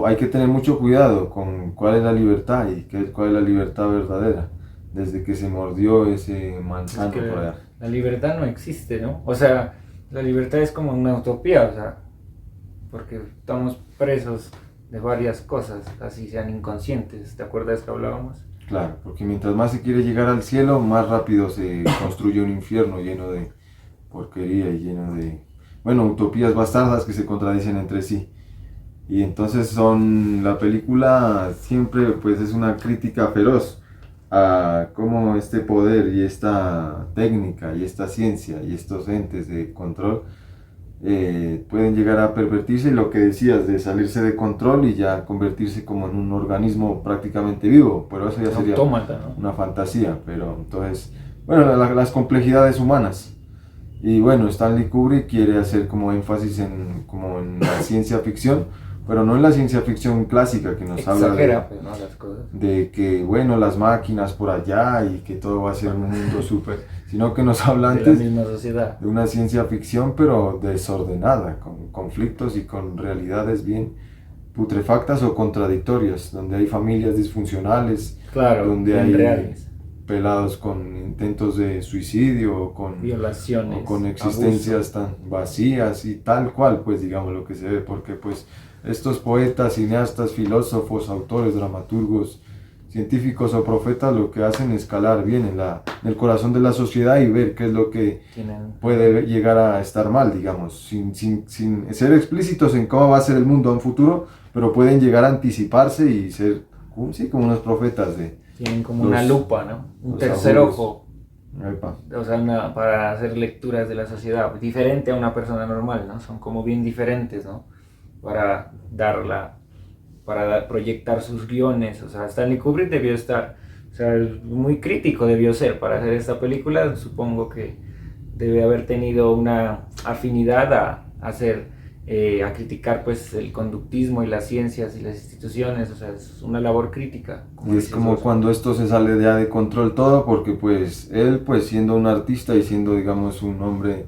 hay que tener mucho cuidado con cuál es la libertad y cuál es la libertad verdadera, desde que se mordió ese manzano por allá. La libertad no existe, ¿no? O sea, la libertad es como una utopía, o sea, porque estamos presos de varias cosas, así sean inconscientes, ¿te acuerdas que hablábamos? Claro, porque mientras más se quiere llegar al cielo, más rápido se construye un infierno lleno de porquería y lleno de, bueno, utopías bastardas que se contradicen entre sí. Y entonces la película siempre pues es una crítica feroz a cómo este poder y esta técnica y esta ciencia y estos entes de control pueden llegar a pervertirse, lo que decías de salirse de control y ya convertirse como en un organismo prácticamente vivo, pero eso ya sería autómata, ¿no? Una fantasía, pero entonces, bueno, las complejidades humanas. Y bueno, Stanley Kubrick quiere hacer como énfasis como en la ciencia ficción, pero no en la ciencia ficción clásica que nos habla pues, ¿no? Las cosas. de que, bueno, las máquinas por allá y que todo va a ser un mundo súper, sino que nos habla De antes la misma sociedad. de una ciencia ficción, pero desordenada, con conflictos y con realidades bien putrefactas o contradictorias, donde hay familias disfuncionales, Claro, donde bien hay reales. pelados con intentos de suicidio o con Violaciones, o con existencias abuso. tan vacías y tal cual, pues digamos lo que se ve, porque pues estos poetas, cineastas, filósofos, autores, dramaturgos, científicos o profetas lo que hacen es calar bien en el corazón de la sociedad y ver qué es lo que puede llegar a estar mal, digamos, sin ser explícitos en cómo va a ser el mundo en un futuro, pero pueden llegar a anticiparse y ser, sí, como unos profetas Tienen como una lupa, ¿no? Un tercer ojo. O sea, para hacer lecturas de la sociedad, diferente a una persona normal, ¿no? Son como bien diferentes, ¿no? Para proyectar sus guiones, o sea, Stanley Kubrick debió estar, o sea, muy crítico debió ser para hacer esta película, supongo que debe haber tenido una afinidad a criticar pues el conductismo y las ciencias y las instituciones, o sea, es una labor crítica. Y es como cuando esto se sale ya de control todo, porque pues él pues siendo un artista y siendo digamos un hombre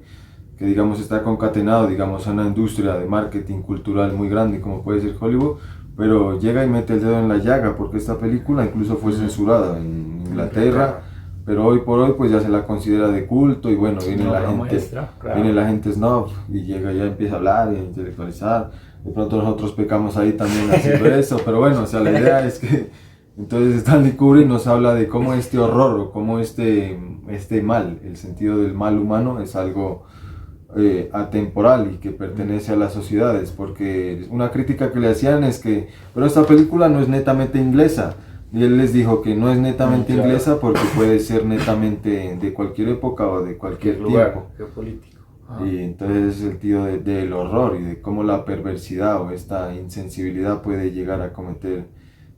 que digamos está concatenado digamos a una industria de marketing cultural muy grande como puede ser Hollywood, pero llega y mete el dedo en la llaga porque esta película incluso fue censurada en Inglaterra, pero hoy por hoy pues ya se la considera de culto y bueno, viene la gente snob y llega ya empieza a hablar y a intelectualizar, de pronto nosotros pecamos ahí también haciendo eso, pero bueno, o sea, la idea es que entonces Stanley Kubrick nos habla de cómo este horror o cómo este mal, el sentido del mal humano es algo atemporal y que pertenece a las sociedades, porque una crítica que le hacían es que, pero esta película no es netamente inglesa, y él les dijo que no es netamente inglesa porque puede ser netamente de cualquier época o de cualquier tiempo. Geopolítico. Y entonces es el sentido del horror y de cómo la perversidad o esta insensibilidad puede llegar a cometer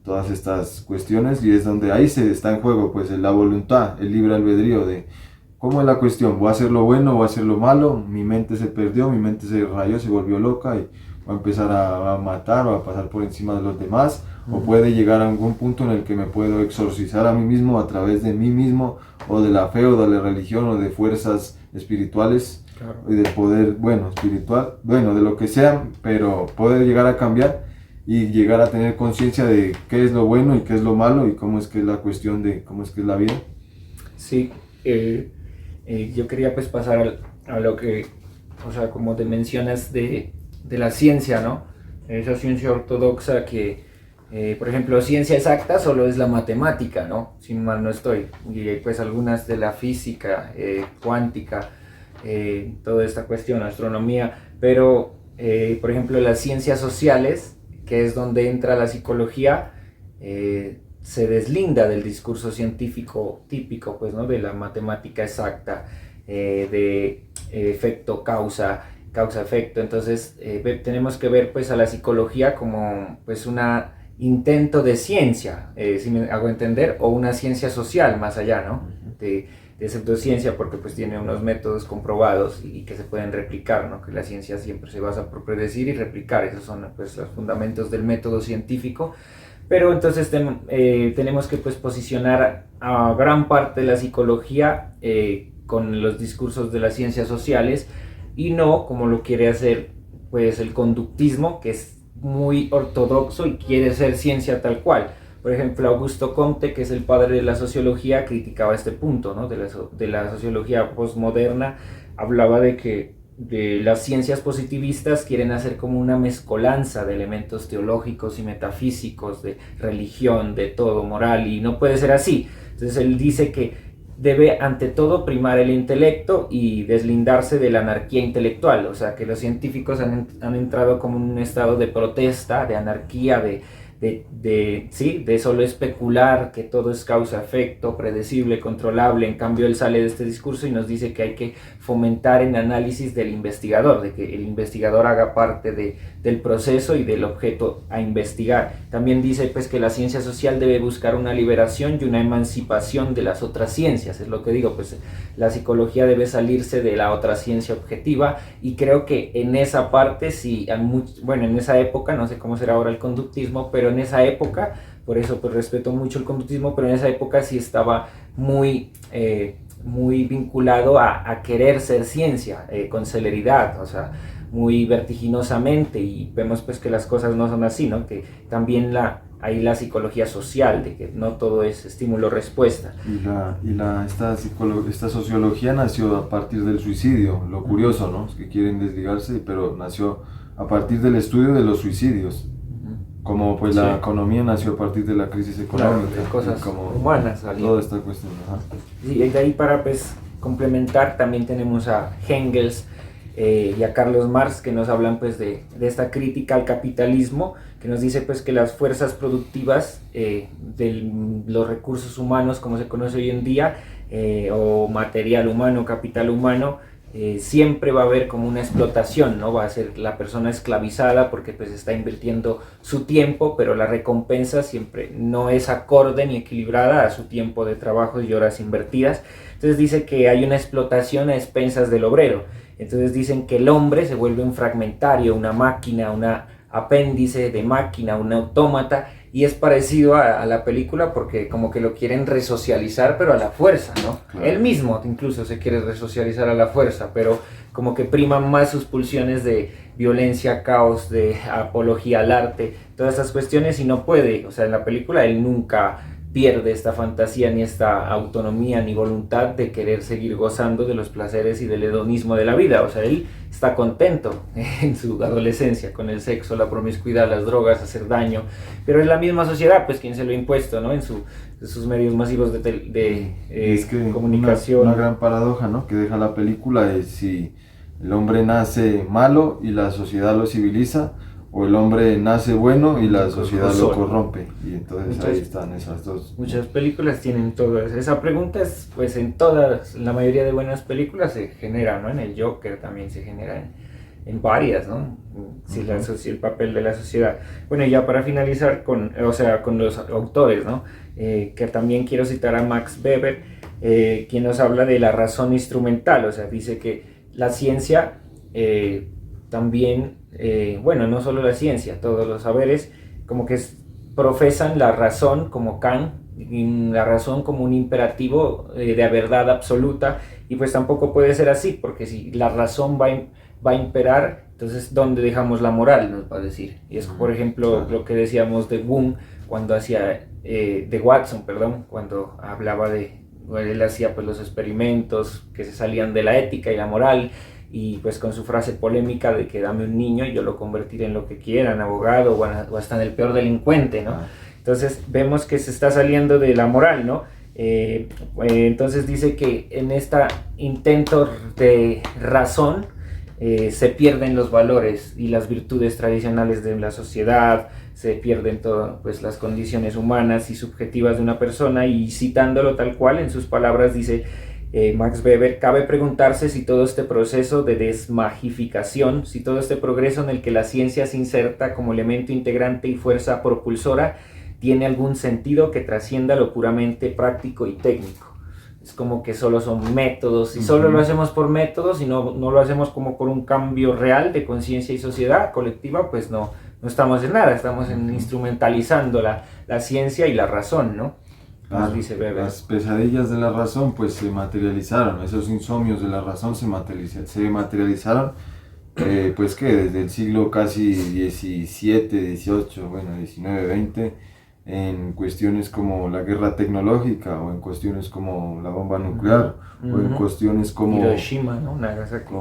todas estas cuestiones, y es donde ahí se está en juego pues la voluntad, el libre albedrío de ¿cómo es la cuestión? ¿Voy a hacer lo bueno o voy a hacer lo malo? Mi mente se perdió, mi mente se rayó, se volvió loca y voy a empezar a matar o a pasar por encima de los demás. O puede llegar a algún punto en el que me puedo exorcizar a mí mismo a través de mí mismo o de la fe o de la religión o de fuerzas espirituales y del poder, bueno, espiritual, bueno, de lo que sea, pero poder llegar a cambiar y llegar a tener conciencia de qué es lo bueno y qué es lo malo y cómo es que es la cuestión de cómo es que es la vida. Sí, yo quería pues pasar a lo que, o sea, como te mencionas de la ciencia, ¿no? Esa ciencia ortodoxa que, por ejemplo, ciencia exacta solo es la matemática, ¿no? Si mal no estoy. Y pues algunas de la física, cuántica, toda esta cuestión, astronomía, pero, por ejemplo, las ciencias sociales, que es donde entra la psicología, se deslinda del discurso científico típico, pues, ¿no? De la matemática exacta, de efecto causa, causa-efecto. Entonces tenemos que ver pues a la psicología como pues un intento de ciencia, si me hago entender, o una ciencia social más allá, ¿no? De pseudociencia, porque pues tiene unos métodos comprobados y que se pueden replicar, ¿no? Que la ciencia siempre se basa por predecir y replicar, esos son pues los fundamentos del método científico. Pero entonces tenemos que pues posicionar a gran parte de la psicología con los discursos de las ciencias sociales y no como lo quiere hacer pues el conductismo, que es muy ortodoxo y quiere ser ciencia tal cual. Por ejemplo, Augusto Comte, que es el padre de la sociología, criticaba este punto, ¿no? De la sociología postmoderna, hablaba de que las ciencias positivistas quieren hacer como una mezcolanza de elementos teológicos y metafísicos, de religión, de todo, moral, y no puede ser así. Entonces él dice que debe ante todo primar el intelecto y deslindarse de la anarquía intelectual, o sea que los científicos han entrado como en un estado de protesta, de anarquía, de solo especular que todo es causa-efecto, predecible, controlable. En cambio él sale de este discurso y nos dice que hay que fomentar el análisis del investigador, de que el investigador haga parte del proceso y del objeto a investigar. También dice pues que la ciencia social debe buscar una liberación y una emancipación de las otras ciencias, es lo que digo, pues la psicología debe salirse de la otra ciencia objetiva, y creo que en esa parte sí, bueno, en esa época, no sé cómo será ahora el conductismo, pero en esa época, por eso pues respeto mucho el conductismo, pero en esa época sí estaba muy vinculado a querer ser ciencia con celeridad, o sea, muy vertiginosamente, y vemos pues que las cosas no son así, ¿no? Que también hay la psicología social, de que no todo es estímulo-respuesta. Esta sociología nació a partir del suicidio, lo curioso, ¿no? Es que quieren desligarse, pero nació a partir del estudio de los suicidios. Como pues la economía nació a partir de la crisis económica, claro, de cosas como humanas, toda esta cuestión. Y de ahí para pues complementar también tenemos a Engels y a Carlos Marx, que nos hablan pues de esta crítica al capitalismo, que nos dice pues que las fuerzas productivas de los recursos humanos como se conoce hoy en día, o material humano, capital humano, siempre va a haber como una explotación, ¿no? Va a ser la persona esclavizada porque pues está invirtiendo su tiempo, pero la recompensa siempre no es acorde ni equilibrada a su tiempo de trabajo y horas invertidas. Entonces dice que hay una explotación a expensas del obrero. Entonces dicen que el hombre se vuelve un fragmentario, una máquina, una apéndice de máquina, un autómata, y es parecido a la película porque como que lo quieren resocializar, pero a la fuerza, ¿no? Claro. Él mismo incluso se quiere resocializar a la fuerza, pero como que priman más sus pulsiones de violencia, caos, de apología al arte, todas esas cuestiones, y no puede. O sea, en la película él nunca pierde esta fantasía, ni esta autonomía, ni voluntad de querer seguir gozando de los placeres y del hedonismo de la vida. O sea, él está contento en su adolescencia con el sexo, la promiscuidad, las drogas, hacer daño, pero es la misma sociedad pues quien se lo ha impuesto, ¿no? En sus medios masivos es que comunicación. Una gran paradoja, ¿no? Que deja la película es si el hombre nace malo y la sociedad lo civiliza, o el hombre nace bueno y la sociedad lo corrompe. Y entonces ahí están esas dos. Muchas películas tienen todas. Esa pregunta es, pues en todas, la mayoría de buenas películas se genera, ¿no? En el Joker también se genera en varias, ¿no? Si el papel de la sociedad. Bueno, y ya para finalizar con los autores, ¿no? Que también quiero citar a Max Weber, quien nos habla de la razón instrumental. O sea, dice que la ciencia también, bueno, no solo la ciencia, todos los saberes como que profesan la razón como Kant, la razón como un imperativo de verdad absoluta, y pues tampoco puede ser así, porque si la razón va a imperar, entonces ¿dónde dejamos la moral? Nos va a decir. Y es por ejemplo lo que decíamos de Wundt cuando hacía, de Watson, perdón, cuando hablaba él hacía pues los experimentos que se salían de la ética y la moral, y pues con su frase polémica de que dame un niño y yo lo convertiré en lo que quiera, en abogado o hasta en el peor delincuente, ¿no? Entonces vemos que se está saliendo de la moral, ¿no? Entonces dice que en este intento de razón se pierden los valores y las virtudes tradicionales de la sociedad, se pierden todas pues, las condiciones humanas y subjetivas de una persona, y citándolo tal cual, en sus palabras dice Max Weber: cabe preguntarse si todo este proceso de desmagificación, si todo este progreso en el que la ciencia se inserta como elemento integrante y fuerza propulsora, tiene algún sentido que trascienda lo puramente práctico y técnico. Es como que solo son métodos, y solo lo hacemos por métodos y no lo hacemos como por un cambio real de conciencia y sociedad colectiva, pues no estamos en nada, estamos instrumentalizando la ciencia y la razón, ¿no? Claro, dice Weber. Las pesadillas de la razón pues se materializaron, esos insomnios de la razón se materializaron, pues que desde el siglo casi 17, 18, bueno, 19, 20, en cuestiones como la guerra tecnológica, o en cuestiones como la bomba nuclear, o en cuestiones como Hiroshima, ¿no? Nagasaki.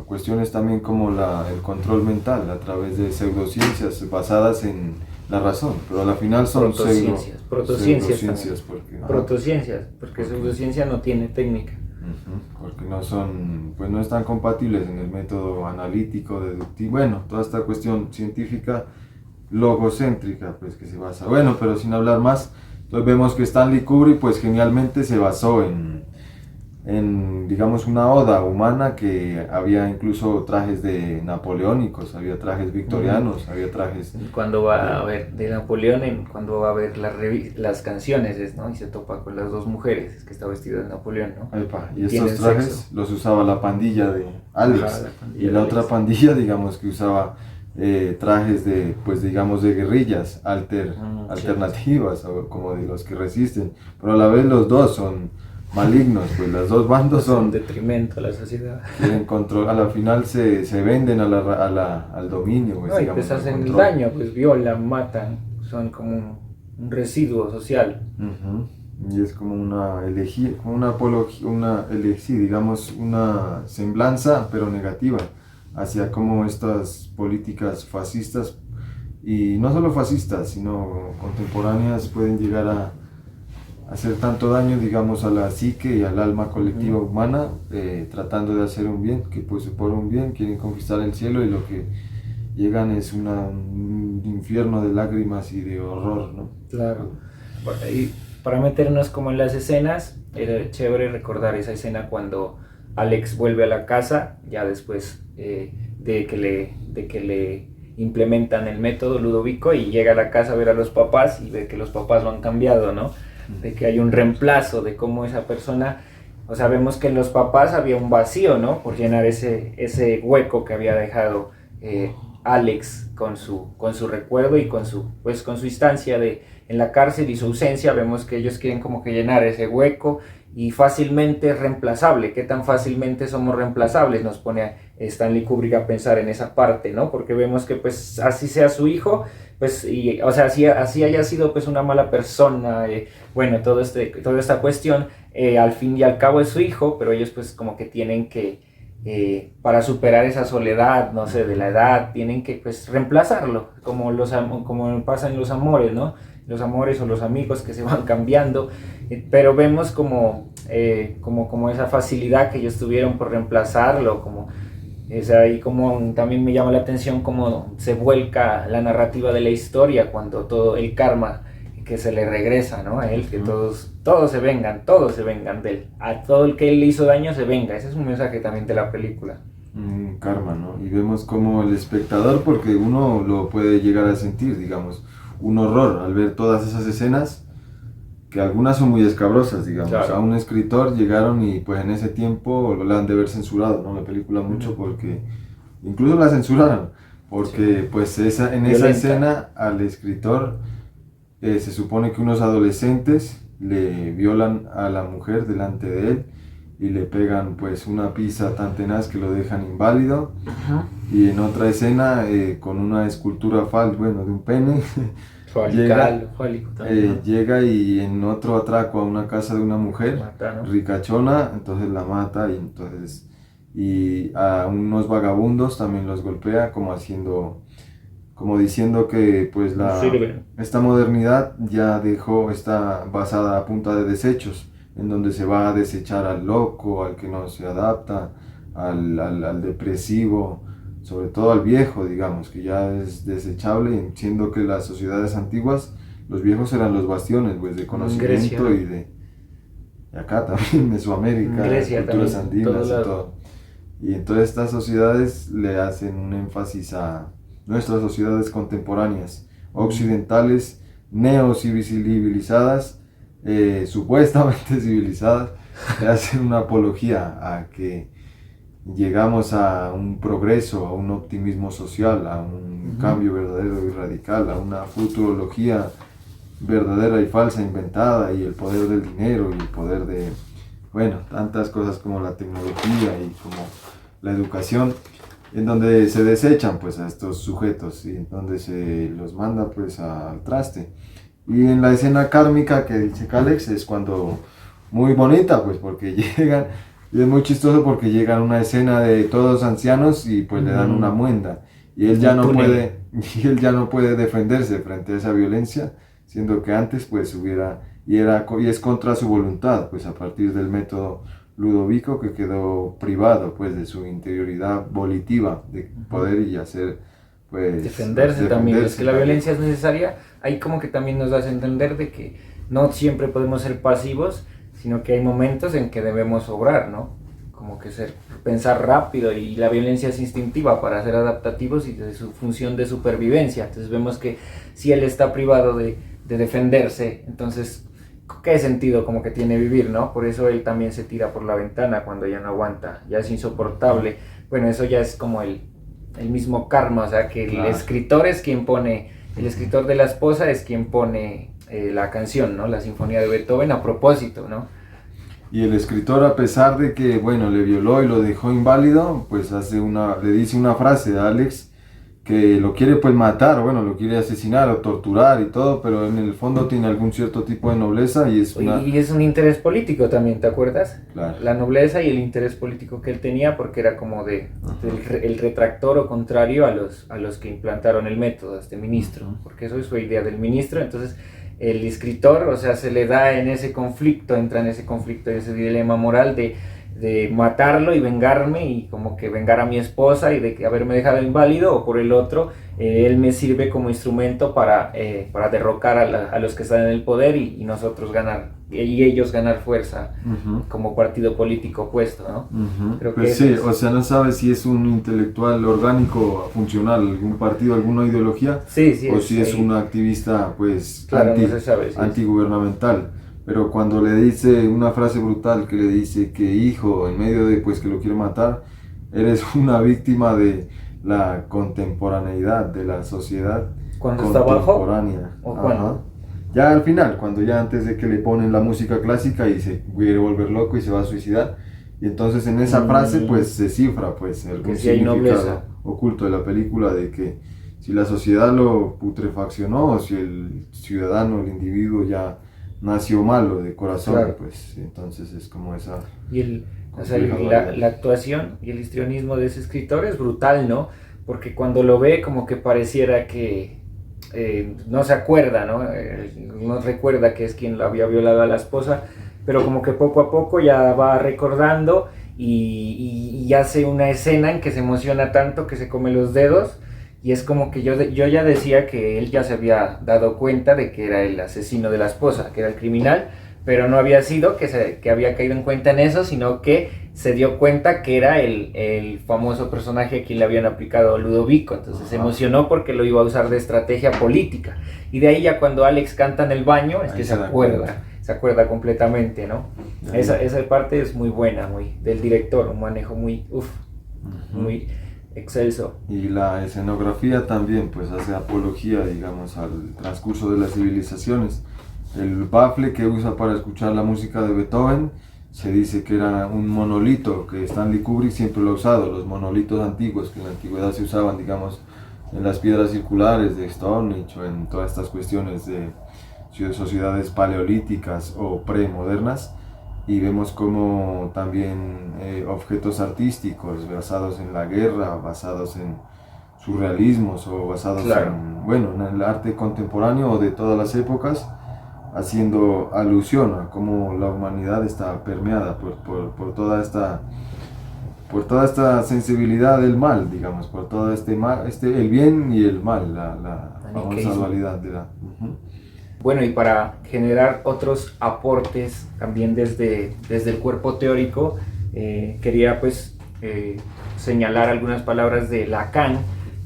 Cuestiones también como el control mental a través de pseudociencias basadas en la razón, pero a la final son protociencias, porque ¿Por pseudociencia no tiene técnica. Porque pues no están compatibles en el método analítico, deductivo, bueno, toda esta cuestión científica logocéntrica, pues que se basa, bueno, pero sin hablar más, entonces vemos que Stanley Kubrick pues genialmente se basó en digamos una oda humana, que había incluso trajes de napoleónicos, había trajes victorianos, había trajes... Cuando va a ver de Napoleón, cuando va a ver las canciones, ¿no? Y se topa con las dos mujeres, es que está vestido de Napoleón, ¿no? Y estos trajes los usaba la pandilla de Alex, y la otra pandilla, digamos, que usaba trajes de, pues digamos, de guerrillas alternativas, o como de los que resisten, pero a la vez los dos son malignos, pues los dos bandos son detrimento a la sociedad. Quieren control, a la final se venden al dominio, pues, no, digamos, y pues hacen el daño, pues violan, matan, son como un residuo social. Y es como una elegía, como una apología, digamos una semblanza, pero negativa, hacia como estas políticas fascistas, y no solo fascistas, sino contemporáneas, pueden llegar a hacer tanto daño, digamos, a la psique y al alma colectiva humana, tratando de hacer un bien, que pues por un bien quieren conquistar el cielo, y lo que llegan es un infierno de lágrimas y de horror, ¿no? Claro. Y para meternos como en las escenas, era chévere recordar esa escena cuando Alex vuelve a la casa, ya después de que le implementan el método Ludovico, y llega a la casa a ver a los papás y ve que los papás lo han cambiado, ¿no? De que hay un reemplazo, de cómo esa persona, o sea, vemos que en los papás había un vacío, ¿no? Por llenar ese hueco que había dejado Alex con su recuerdo y con su instancia en la cárcel y su ausencia. Vemos que ellos quieren como que llenar ese hueco, y fácilmente reemplazable. ¿Qué tan fácilmente somos reemplazables? Nos pone a Stanley Kubrick a pensar en esa parte, ¿no? Porque vemos que pues así sea su hijo, pues, o sea, así haya sido pues una mala persona, bueno, toda esta cuestión, al fin y al cabo es su hijo, pero ellos pues como que tienen que, para superar esa soledad, no sé, de la edad, tienen que pues reemplazarlo, como pasa en los amores, ¿no? Los amores o los amigos que se van cambiando, pero vemos como esa facilidad que ellos tuvieron por reemplazarlo, como es ahí como también me llama la atención cómo se vuelca la narrativa de la historia cuando todo el karma que se le regresa, ¿no? A él, que todos se vengan de él, a todo el que él le hizo daño se venga. Ese es un mensaje también de la película. Karma, ¿no? Y vemos como el espectador, porque uno lo puede llegar a sentir, digamos, un horror al ver todas esas escenas, que algunas son muy escabrosas, digamos. Claro. A un escritor llegaron y pues en ese tiempo lo han de haber censurado, ¿no? La película mucho, porque incluso la censuraron, porque pues en esa escena al escritor se supone que unos adolescentes le violan a la mujer delante de él y le pegan pues una pizza tan tenaz que lo dejan inválido. Y en otra escena con una escultura de un pene llega y en otro atraco a una casa de una mujer ricachona, entonces la mata, y a unos vagabundos también los golpea, como diciendo que pues esta modernidad ya está basada a punta de desechos, en donde se va a desechar al loco, al que no se adapta, al depresivo, sobre todo al viejo, digamos, que ya es desechable, siendo que las sociedades antiguas, los viejos eran los bastiones, pues, de conocimiento Grecia, y acá también, Mesoamérica, Grecia culturas también, andinas y todo. Y en todas estas sociedades le hacen un énfasis a nuestras sociedades contemporáneas, occidentales, neocivilizadas, supuestamente civilizadas, le hacen una apología a que llegamos a un progreso, a un optimismo social, a un cambio verdadero y radical, a una futurología verdadera y falsa inventada, y el poder del dinero y el poder de, bueno, tantas cosas como la tecnología y como la educación, en donde se desechan pues a estos sujetos y en donde se los manda pues al traste. Y en la escena kármica que dice Calex es cuando muy bonita, pues porque llegan, y es muy chistoso porque llegan a una escena de todos ancianos y pues le dan una muenda, y él ya no puede, y él ya no puede defenderse frente a esa violencia, siendo que antes pues hubiera, y es contra su voluntad, pues a partir del método Ludovico, que quedó privado pues de su interioridad volitiva de poder y hacer pues defenderse también, es que la violencia es necesaria. Ahí como que también nos hace entender de que no siempre podemos ser pasivos, sino que hay momentos en que debemos obrar, ¿no? Como que pensar rápido, y la violencia es instintiva para ser adaptativos y de su función de supervivencia. Entonces vemos que si él está privado de defenderse, entonces ¿qué sentido como que tiene vivir, no? Por eso él también se tira por la ventana cuando ya no aguanta, ya es insoportable. Bueno, eso ya es como el mismo karma, o sea que el escritor es quien pone, el escritor de La Esposa es quien pone la canción, ¿no? La Sinfonía de Beethoven a propósito, ¿no? Y el escritor, a pesar de que, bueno, le violó y lo dejó inválido, pues le dice una frase a Alex que lo quiere pues matar, bueno, lo quiere asesinar o torturar y todo, pero en el fondo tiene algún cierto tipo de nobleza y es Y es un interés político también, ¿te acuerdas? Claro. La nobleza y el interés político que él tenía, porque era como el retractor o contrario a los que implantaron el método, a este ministro, porque eso es su idea del ministro. Entonces el escritor, o sea, se le da en ese conflicto, entra en ese conflicto, ese dilema moral de matarlo y vengarme, y como que vengar a mi esposa y de haberme dejado inválido, o por el otro, él me sirve como instrumento para derrocar a los que están en el poder, y nosotros ganar, y ellos ganar fuerza como partido político opuesto, ¿no? Creo que pues sí, o sea, no sabes si es un intelectual orgánico, funcional, algún partido, alguna ideología, sí, o si es un activista pues claro, no se sabe, antigubernamental. Pero cuando le dice una frase brutal, que le dice que hijo, en medio de pues que lo quiere matar, eres una víctima de la contemporaneidad, de la sociedad cuando contemporánea. Está bajo, ¿o cuándo? Ya al final, cuando ya antes de que le ponen la música clásica y se quiere volver loco y se va a suicidar, y entonces en esa frase pues se cifra pues algún significado oculto de la película, de que si la sociedad lo putrefaccionó, o si el ciudadano, el individuo ya nació malo de corazón, claro, pues entonces es como esa... Y la actuación y el histrionismo de ese escritor es brutal, ¿no? Porque cuando lo ve como que pareciera que no se acuerda, ¿no? No recuerda que es quien lo había violado a la esposa, pero como que poco a poco ya va recordando, y hace una escena en que se emociona tanto que se come los dedos. Y es como que yo ya decía que él ya se había dado cuenta de que era el asesino de la esposa, que era el criminal, pero no había sido que había caído en cuenta en eso, sino que se dio cuenta que era el famoso personaje a quien le habían aplicado Ludovico. Entonces se emocionó porque lo iba a usar de estrategia política. Y de ahí ya cuando Alex canta en el baño, es que se acuerda completamente, ¿no? Esa parte es muy buena, del director, un manejo muy excelso. Y la escenografía también pues hace apología, digamos, al transcurso de las civilizaciones. El bafle que usa para escuchar la música de Beethoven se dice que era un monolito, que Stanley Kubrick siempre lo ha usado, los monolitos antiguos que en la antigüedad se usaban, digamos, en las piedras circulares de Stonehenge, o en todas estas cuestiones de sociedades paleolíticas o premodernas. Y vemos como también objetos artísticos basados en la guerra, basados en surrealismos, o basados en el arte contemporáneo o de todas las épocas, haciendo alusión a cómo la humanidad está permeada por toda esta por toda esta sensibilidad del mal, digamos, por todo este mal, el bien y el mal, la famosa dualidad de la... Bueno, y para generar otros aportes también desde el cuerpo teórico, quería pues señalar algunas palabras de Lacan,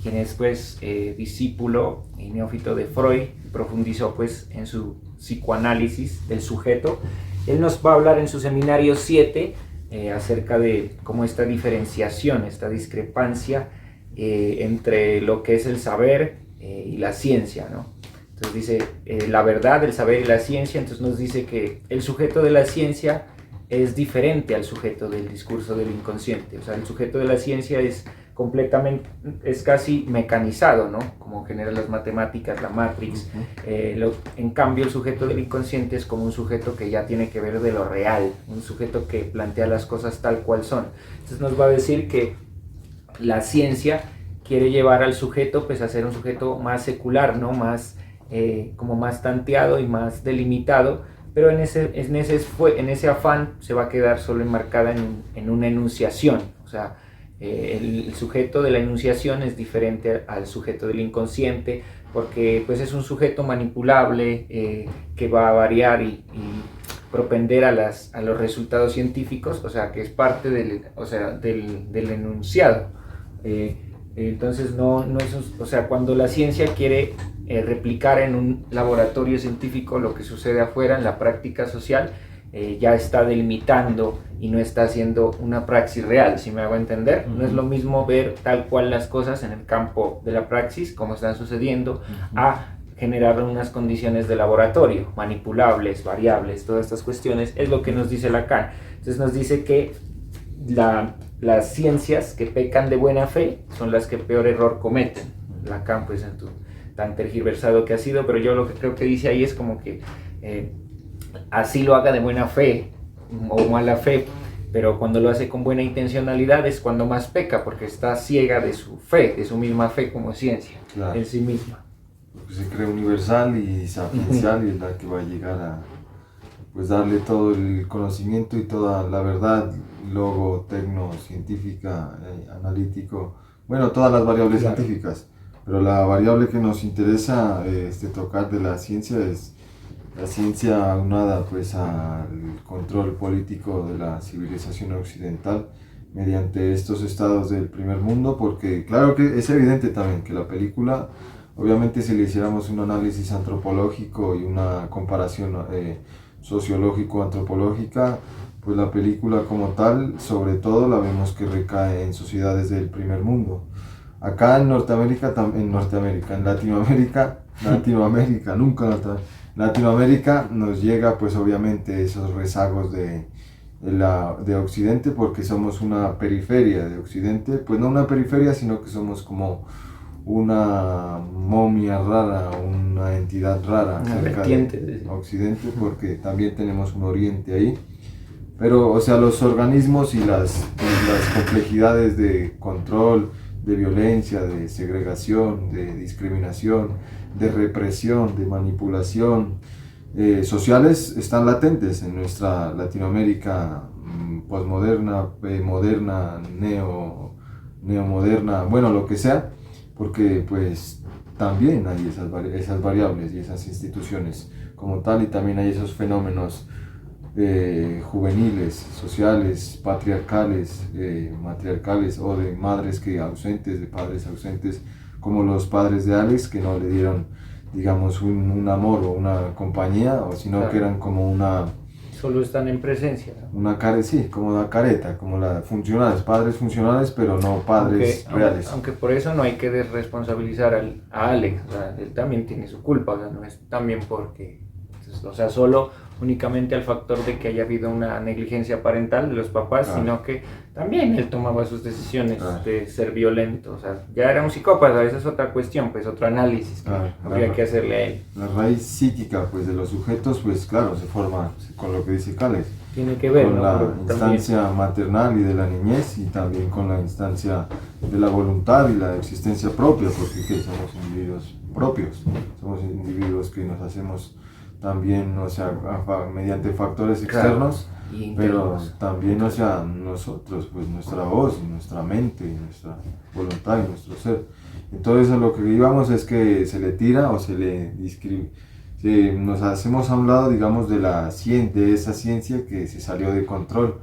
quien es pues discípulo y neófito de Freud, profundizó pues en su psicoanálisis del sujeto. Él nos va a hablar en su seminario 7 acerca de cómo esta diferenciación, esta discrepancia entre lo que es el saber y la ciencia, ¿no? Entonces dice la verdad, el saber y la ciencia. Entonces nos dice que el sujeto de la ciencia es diferente al sujeto del discurso del inconsciente. O sea, el sujeto de la ciencia es completamente, es casi mecanizado, ¿no? Como generan las matemáticas, la Matrix. En cambio, el sujeto del inconsciente es como un sujeto que ya tiene que ver de lo real, un sujeto que plantea las cosas tal cual son. Entonces nos va a decir que la ciencia quiere llevar al sujeto pues a ser un sujeto más secular, ¿no? Como más tanteado y más delimitado, pero en ese afán se va a quedar solo enmarcada en una enunciación. O sea, el sujeto de la enunciación es diferente al sujeto del inconsciente, porque pues es un sujeto manipulable que va a variar y propender a los resultados científicos, o sea, que es parte del enunciado. Entonces no es, o sea, cuando la ciencia quiere replicar en un laboratorio científico lo que sucede afuera en la práctica social, ya está delimitando y no está haciendo una praxis real, si me hago entender. No es lo mismo ver tal cual las cosas en el campo de la praxis, como están sucediendo, a generar unas condiciones de laboratorio, manipulables, variables, todas estas cuestiones, es lo que nos dice Lacan. Entonces nos dice que las ciencias que pecan de buena fe son las que peor error cometen. Lacan, pues, tan tergiversado que ha sido, pero yo lo que creo que dice ahí es como que así lo haga de buena fe o mala fe, pero cuando lo hace con buena intencionalidad es cuando más peca, porque está ciega de su fe, de su misma fe como ciencia, claro, en sí misma. Porque se cree universal y sapiencial y es la que va a llegar a pues darle todo el conocimiento y toda la verdad, logo, tecno, científica, analítico, bueno, todas las variables científicas. Pero la variable que nos interesa tocar de la ciencia es la ciencia aunada pues al control político de la civilización occidental mediante estos estados del primer mundo, porque claro que es evidente también que la película, obviamente si le hiciéramos un análisis antropológico y una comparación sociológico-antropológica, pues la película como tal, sobre todo la vemos que recae en sociedades del primer mundo. Acá en Latinoamérica, Latinoamérica nos llega pues obviamente esos rezagos de Occidente, porque somos una periferia de Occidente, pues no una periferia, sino que somos como una momia rara, una entidad rara cerca de Occidente, porque también tenemos un Oriente ahí. Pero, o sea, los organismos y las complejidades de control, de violencia, de segregación, de discriminación, de represión, de manipulación sociales están latentes en nuestra Latinoamérica posmoderna, moderna, neomoderna, bueno, lo que sea, porque pues también hay esas variables y esas instituciones como tal, y también hay esos fenómenos juveniles, sociales, patriarcales, matriarcales, o de madres ausentes, de padres ausentes, como los padres de Alex, que no le dieron, digamos, un amor o una compañía, o sino claro, que eran como una... Solo están en presencia, ¿no? Como una careta, como la funcionales, padres funcionales, pero no padres reales. Aunque por eso no hay que desresponsabilizar a Alex, o sea, él también tiene su culpa, o sea, no es también porque... O sea, solo únicamente al factor de que haya habido una negligencia parental de los papás, claro, sino que también él tomaba sus decisiones, claro, de ser violento. O sea, ya era un psicópata, esa es otra cuestión, pues otro análisis que habría que hacerle a él. La raíz psíquica pues, de los sujetos, pues claro, se forma con lo que dice Cales. Tiene que ver, con ¿no? la instancia maternal y de la niñez, y también con la instancia de la voluntad y la existencia propia, porque ¿qué? Somos individuos propios, somos individuos que nos hacemos también, o sea, mediante factores externos, claro, y pero internos. también, o sea, nosotros, pues nuestra voz, y nuestra mente, y nuestra voluntad y nuestro ser. Entonces a lo que íbamos es que se le tira o se le discrimina. Nos hacemos a un lado, digamos, de esa ciencia que se salió de control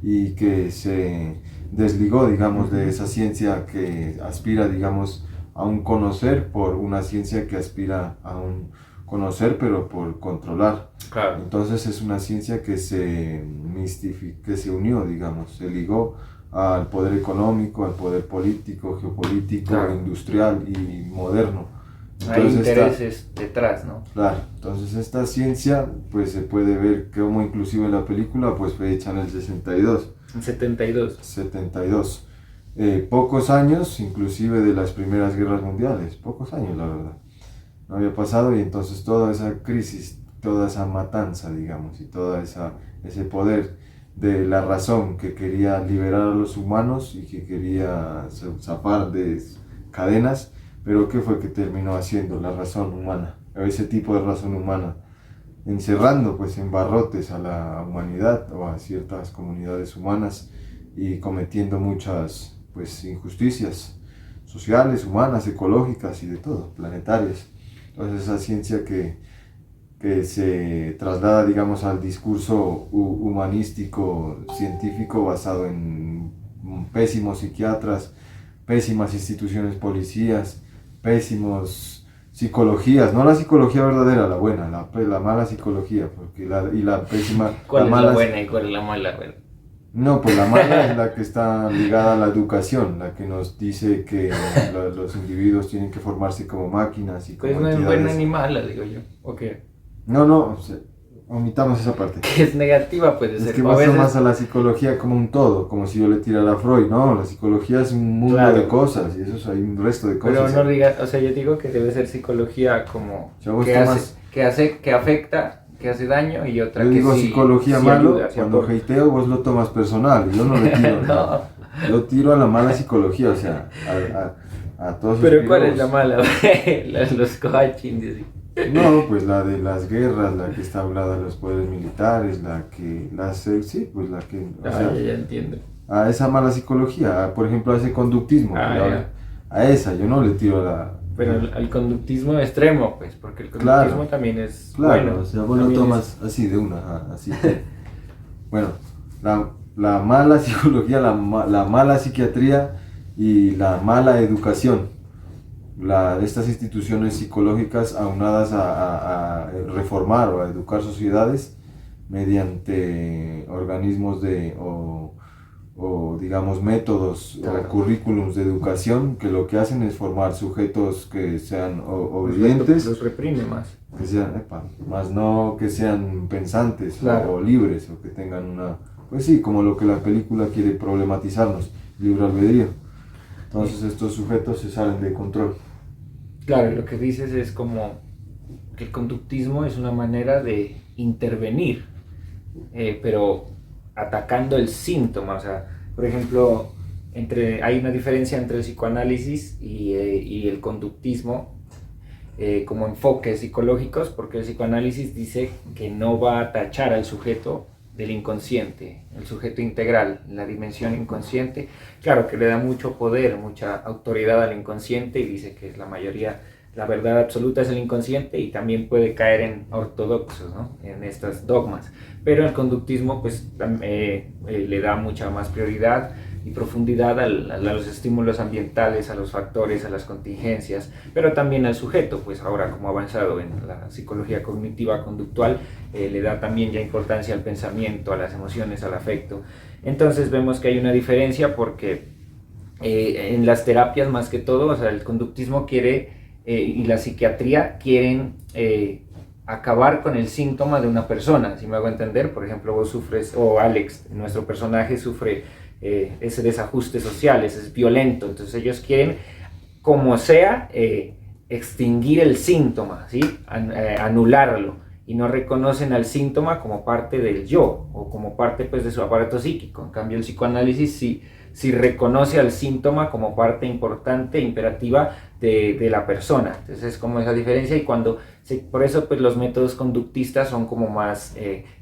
y que se desligó, digamos, de esa ciencia que aspira, digamos, a un conocer por una ciencia que aspira a un conocer, pero por controlar. Claro. Entonces es una ciencia que que se unió, digamos, se ligó al poder económico, al poder político, geopolítico, Claro. industrial y moderno. Hay Entonces intereses detrás, ¿no? claro, entonces esta ciencia pues se puede ver como inclusive la película pues fue hecha en el 62. En 72. 72. Pocos años inclusive de las primeras guerras mundiales, pocos años la verdad. No había pasado y entonces toda esa crisis, toda esa matanza, digamos, y ese poder de la razón que quería liberar a los humanos y que quería zafar de cadenas, pero ¿qué fue que terminó haciendo la razón humana? O ese tipo de razón humana, encerrando pues en barrotes a la humanidad o a ciertas comunidades humanas y cometiendo muchas pues injusticias sociales, humanas, ecológicas y de todo, planetarias. Entonces esa ciencia que se traslada, digamos, al discurso humanístico, científico, basado en pésimos psiquiatras, pésimas instituciones policías, pésimos psicologías, no la psicología verdadera, la buena, la mala psicología, porque la pésima... ¿Cuál es mala, la buena y cuál es la mala? Bueno, no, pues la mala es la que está ligada a la educación, la que nos dice que los individuos tienen que formarse como máquinas y como pues no es entidades. buena ni mala, digo yo. ¿O qué? No, omitamos esa parte. Que es negativa, puede Es ser. que A muestra veces, más a la psicología como un todo, como si yo le tirara a Freud. No, la psicología es un mundo Claro. de cosas y eso hay un resto de pero cosas. no digas, o sea, yo digo que debe ser psicología como Si a vos que tomas- que afecta, que hace daño y otra Yo que digo sí, psicología sí malo, ayuda, sí cuando aporta. hateo vos lo tomas personal, yo no le tiro. No. Yo tiro a la mala psicología, o sea, a todos esos Pero ¿cuál es la pirobos. mala? Los coaching, así. No, pues la de las guerras, la que está hablada de los poderes militares, sí, pues la que, o sea, Ya entiendo. a esa mala psicología, por ejemplo, a ese conductismo, que Ah, le ya. habla, a esa, yo no le tiro a la... Pero al conductismo extremo, pues, porque el Claro. conductismo también es Claro, bueno. o sea, vos lo también tomas así de una, así. Bueno, la mala psicología, la mala psiquiatría y la mala educación. Estas instituciones psicológicas aunadas a reformar o a educar sociedades mediante organismos o digamos métodos Claro. o currículums de educación que lo que hacen es formar sujetos que sean Los obedientes, reprime más. que sean, más no que sean pensantes Claro. o libres o que tengan pues sí, como lo que la película quiere problematizarnos, libre albedrío. Entonces estos sujetos se salen de control. Claro, lo que dices es como que el conductismo es una manera de intervenir, pero atacando el síntoma. O sea, por ejemplo, hay una diferencia entre el psicoanálisis y el conductismo como enfoques psicológicos, porque el psicoanálisis dice que no va a tachar al sujeto del inconsciente, el sujeto integral, la dimensión inconsciente, claro que le da mucho poder, mucha autoridad al inconsciente y dice que es la verdad absoluta es el inconsciente y también puede caer en ortodoxos, ¿no? En estos dogmas, pero el conductismo pues le da mucha más prioridad y profundidad a los estímulos ambientales, a los factores, a las contingencias, pero también al sujeto, pues ahora como ha avanzado en la psicología cognitiva conductual, le da también ya importancia al pensamiento, a las emociones, al afecto. Entonces vemos que hay una diferencia porque en las terapias más que todo, o sea, el conductismo quiere y la psiquiatría quieren acabar con el síntoma de una persona, si me hago entender. Por ejemplo, vos sufres, o Alex, nuestro personaje sufre ese desajuste social, ese es violento, entonces ellos quieren, como sea, extinguir el síntoma, ¿sí? Anularlo, y no reconocen al síntoma como parte del yo, o como parte pues, de su aparato psíquico. En cambio, el psicoanálisis sí reconoce al síntoma como parte importante, imperativa de la persona. Entonces es como esa diferencia, y por eso pues los métodos conductistas son como más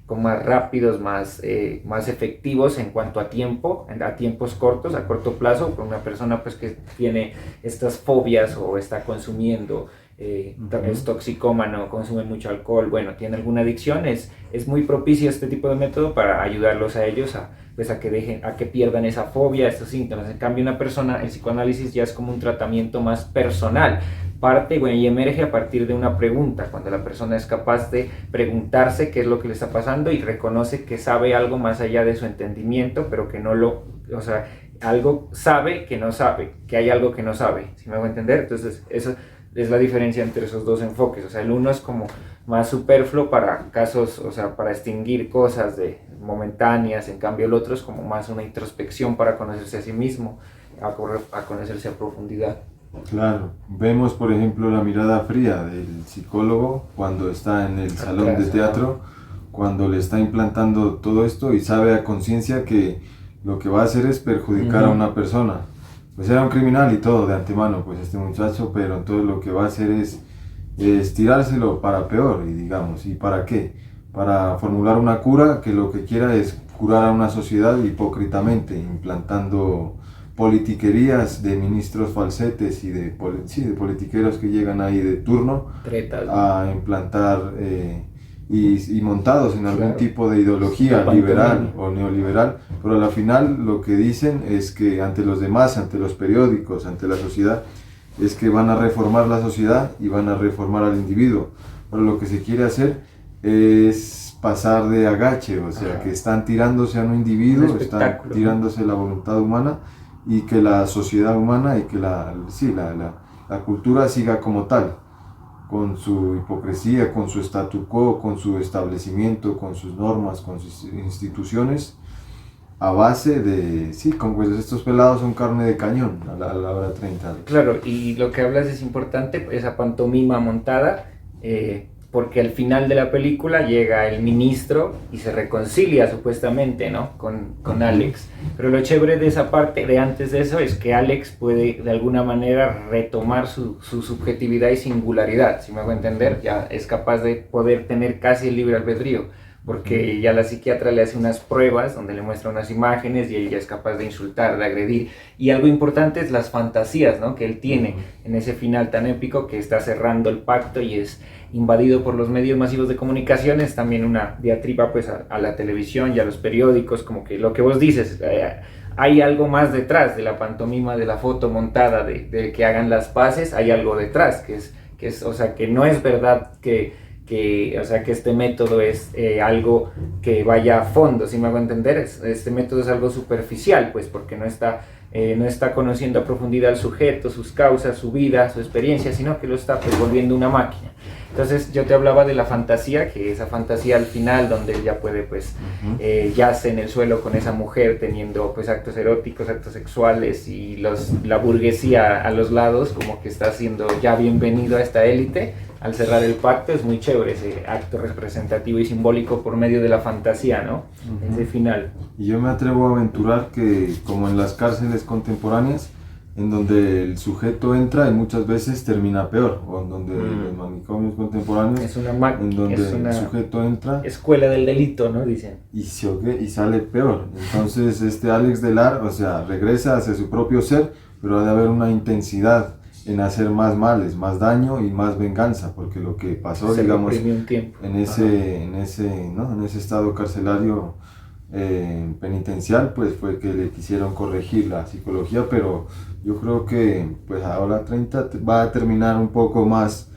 como más rápidos, más efectivos en cuanto a tiempo, a tiempos cortos, a corto plazo, con una persona pues que tiene estas fobias o está consumiendo, es toxicómano, consume mucho alcohol, bueno, tiene alguna adicción, es muy propicio este tipo de método para ayudarlos a ellos pues a que pierdan esa fobia, estos síntomas. En cambio, una persona, el psicoanálisis ya es como un tratamiento más personal, parte, bueno, y emerge a partir de una pregunta, cuando la persona es capaz de preguntarse qué es lo que le está pasando y reconoce que sabe algo más allá de su entendimiento, pero que no lo, o sea, algo sabe que no sabe, que hay algo que no sabe, ¿sí me hago entender? Entonces, eso es la diferencia entre esos dos enfoques, o sea, el uno es como más superfluo para casos, o sea, para extinguir cosas de momentáneas, en cambio el otro es como más una introspección para conocerse a sí mismo, a conocerse a profundidad. Claro, vemos por ejemplo la mirada fría del psicólogo cuando está en el salón de teatro, cuando le está implantando todo esto y sabe a conciencia que lo que va a hacer es perjudicar a una persona. Pues era un criminal y todo de antemano, pues este muchacho, pero entonces lo que va a hacer es tirárselo para peor, y digamos, ¿y para qué? Para formular una cura que lo que quiera es curar a una sociedad hipócritamente, implantando politiquerías de ministros falsetes y de politiqueros que llegan ahí de turno a implantar y montados en algún tipo de ideología liberal o neoliberal, pero a la final lo que dicen es que ante los demás, ante los periódicos, ante la sociedad, es que van a reformar la sociedad y van a reformar al individuo, pero lo que se quiere hacer es pasar de agache, o sea, que están tirándose a un individuo, están tirándose la voluntad humana y que la sociedad humana y que la cultura siga como tal, con su hipocresía, con su statu quo, con su establecimiento, con sus normas, con sus instituciones, a base de, como pues estos pelados son carne de cañón a la hora 30. Claro, y lo que hablas es importante, esa pantomima montada, porque al final de la película llega el ministro y se reconcilia supuestamente, ¿no? con Alex. Pero lo chévere de esa parte, de antes de eso, es que Alex puede de alguna manera retomar su subjetividad y singularidad, si me hago entender, ya es capaz de poder tener casi el libre albedrío, porque ya la psiquiatra le hace unas pruebas donde le muestra unas imágenes y ella es capaz de insultar, de agredir. Y algo importante es las fantasías, ¿no? que él tiene en ese final tan épico que está cerrando el pacto y es invadido por los medios masivos de comunicación. Es también una diatriba pues a la televisión y a los periódicos, como que lo que vos dices, hay algo más detrás de la pantomima, de la foto montada, de que hagan las paces, hay algo detrás, que es o sea, que no es verdad o sea, que este método es algo que vaya a fondo, si me hago entender. Este método es algo superficial, pues, porque no está conociendo a profundidad al sujeto, sus causas, su vida, su experiencia, sino que lo está pues, volviendo una máquina. Entonces yo te hablaba de la fantasía, que esa fantasía al final donde él ya puede pues yace en el suelo con esa mujer teniendo pues actos eróticos, actos sexuales y la burguesía a los lados como que está siendo ya bienvenido a esta élite al cerrar el pacto. Es muy chévere ese acto representativo y simbólico por medio de la fantasía, ¿no? Ese final. Y yo me atrevo a aventurar que como en las cárceles contemporáneas, en donde el sujeto entra y muchas veces termina peor, o en donde los manicomios contemporáneos, es una en donde el sujeto entra, escuela del delito, ¿no? Dicen. Y sale peor. Entonces Alex Delar, o sea, regresa hacia su propio ser, pero ha de haber una intensidad en hacer más males, más daño y más venganza, porque lo que pasó, digamos, en ese estado carcelario penitencial, pues fue que le quisieron corregir la psicología, pero yo creo que pues ahora 30 va a terminar un poco más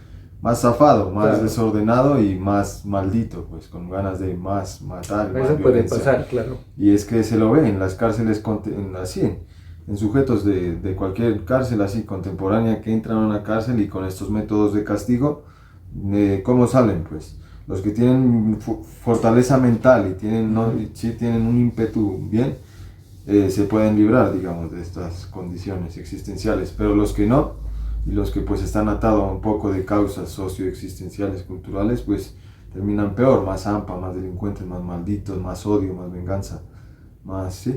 zafado, más desordenado y más maldito, pues con ganas de más matar, eso más puede pasar, claro. Y es que se lo ve en las cárceles en sujetos de cualquier cárcel así contemporánea que entran a una cárcel y con estos métodos de castigo, ¿cómo salen? Pues los que tienen fortaleza mental y tienen un ímpetu bien, se pueden librar, digamos, de estas condiciones existenciales, pero los que no, y los que pues están atados a un poco de causas socioexistenciales, culturales, pues terminan peor, más hampa, más delincuentes, más malditos, más odio, más venganza. Más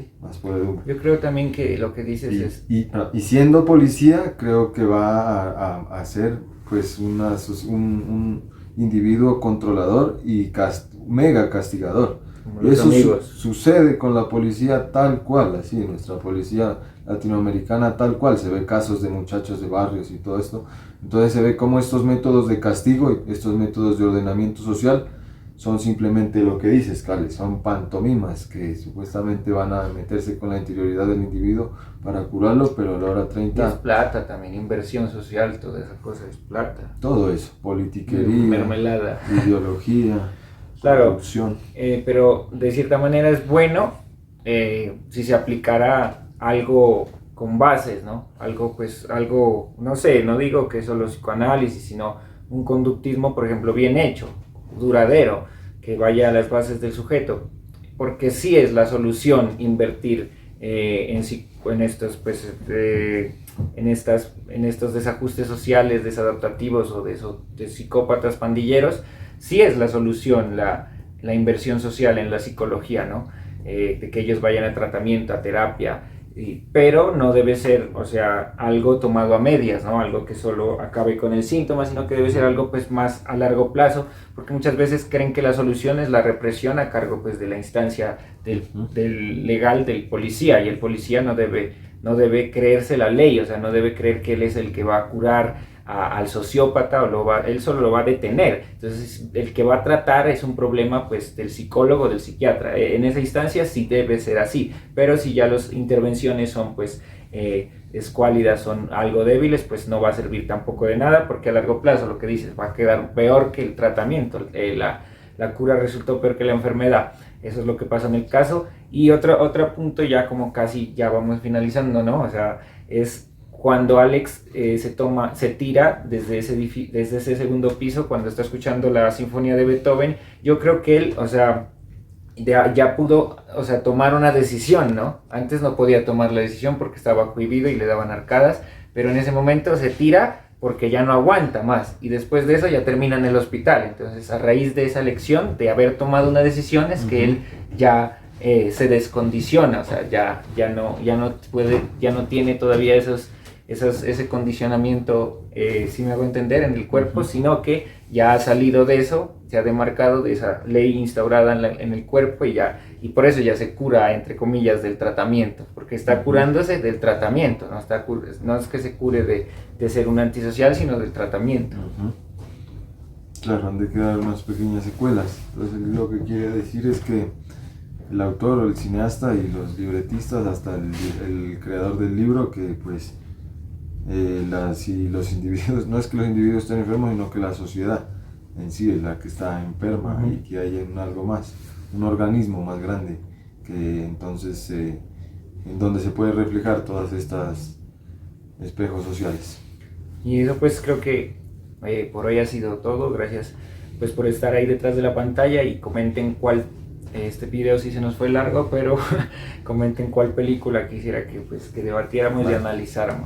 podredumbre. Yo creo también que lo que dices y siendo policía, creo que va a ser pues un individuo controlador y mega castigador. Como Y los eso amigos. sucede con la policía tal cual, así, nuestra policía latinoamericana tal cual, se ve casos de muchachos de barrios y todo esto, entonces se ve como estos métodos de castigo y estos métodos de ordenamiento social son simplemente lo que dices, Cale, son pantomimas que supuestamente van a meterse con la interioridad del individuo para curarlo, pero a la hora Y es 30, plata también, inversión social, toda esa cosa es plata. todo eso, politiquería, Mermelada. ideología, Claro. corrupción. Pero de cierta manera es bueno si se aplicara algo con bases, ¿no? Algo, no sé, no digo que solo psicoanálisis, sino un conductismo, por ejemplo, bien hecho, duradero, que vaya a las bases del sujeto, porque sí es la solución invertir en estos, pues, en estos desajustes sociales, desadaptativos o de psicópatas pandilleros, sí es la solución, la inversión social en la psicología, ¿no? De que ellos vayan a tratamiento, a terapia, pero no debe ser, o sea, algo tomado a medias, ¿no? Algo que solo acabe con el síntoma, sino que debe ser algo pues más a largo plazo, porque muchas veces creen que la solución es la represión a cargo pues de la instancia del legal, del policía, y el policía no debe creerse la ley, o sea, no debe creer que él es el que va a curar al sociópata, él solo lo va a detener. Entonces el que va a tratar es un problema pues del psicólogo, del psiquiatra. En esa instancia sí debe ser así, pero si ya las intervenciones son pues escuálidas, son algo débiles, pues no va a servir tampoco de nada, porque a largo plazo lo que dices va a quedar peor que el tratamiento. La cura resultó peor que la enfermedad. Eso es lo que pasa en el caso. Y otro punto, ya como casi ya vamos finalizando, ¿no? O sea, es cuando Alex se tira desde ese segundo piso, cuando está escuchando la sinfonía de Beethoven. Yo creo que él, o sea, ya pudo, o sea, tomar una decisión, ¿no? Antes no podía tomar la decisión porque estaba cohibido y le daban arcadas, pero en ese momento se tira porque ya no aguanta más, y después de eso ya termina en el hospital. Entonces, a raíz de esa lección, de haber tomado una decisión, es que él ya se descondiciona, o sea, ya no tiene todavía ese condicionamiento, si me hago entender, en el cuerpo, sino que ya ha salido de eso, se ha demarcado de esa ley instaurada en el cuerpo, y por eso ya se cura, entre comillas, del tratamiento, porque está curándose del tratamiento, no es que se cure de ser un antisocial, sino del tratamiento. Claro, han de quedar unas pequeñas secuelas. Entonces lo que quiere decir es que el autor o el cineasta y los libretistas, hasta el creador del libro, que pues si los individuos, no es que los individuos estén enfermos, sino que la sociedad en sí es la que está enferma, y que hay algo más, un organismo más grande, que entonces en donde se puede reflejar todas estas espejos sociales. Y eso pues creo que por hoy ha sido todo. Gracias pues por estar ahí detrás de la pantalla, y comenten este video sí se nos fue largo, pero comenten cuál película quisiera que debatiéramos y analizáramos.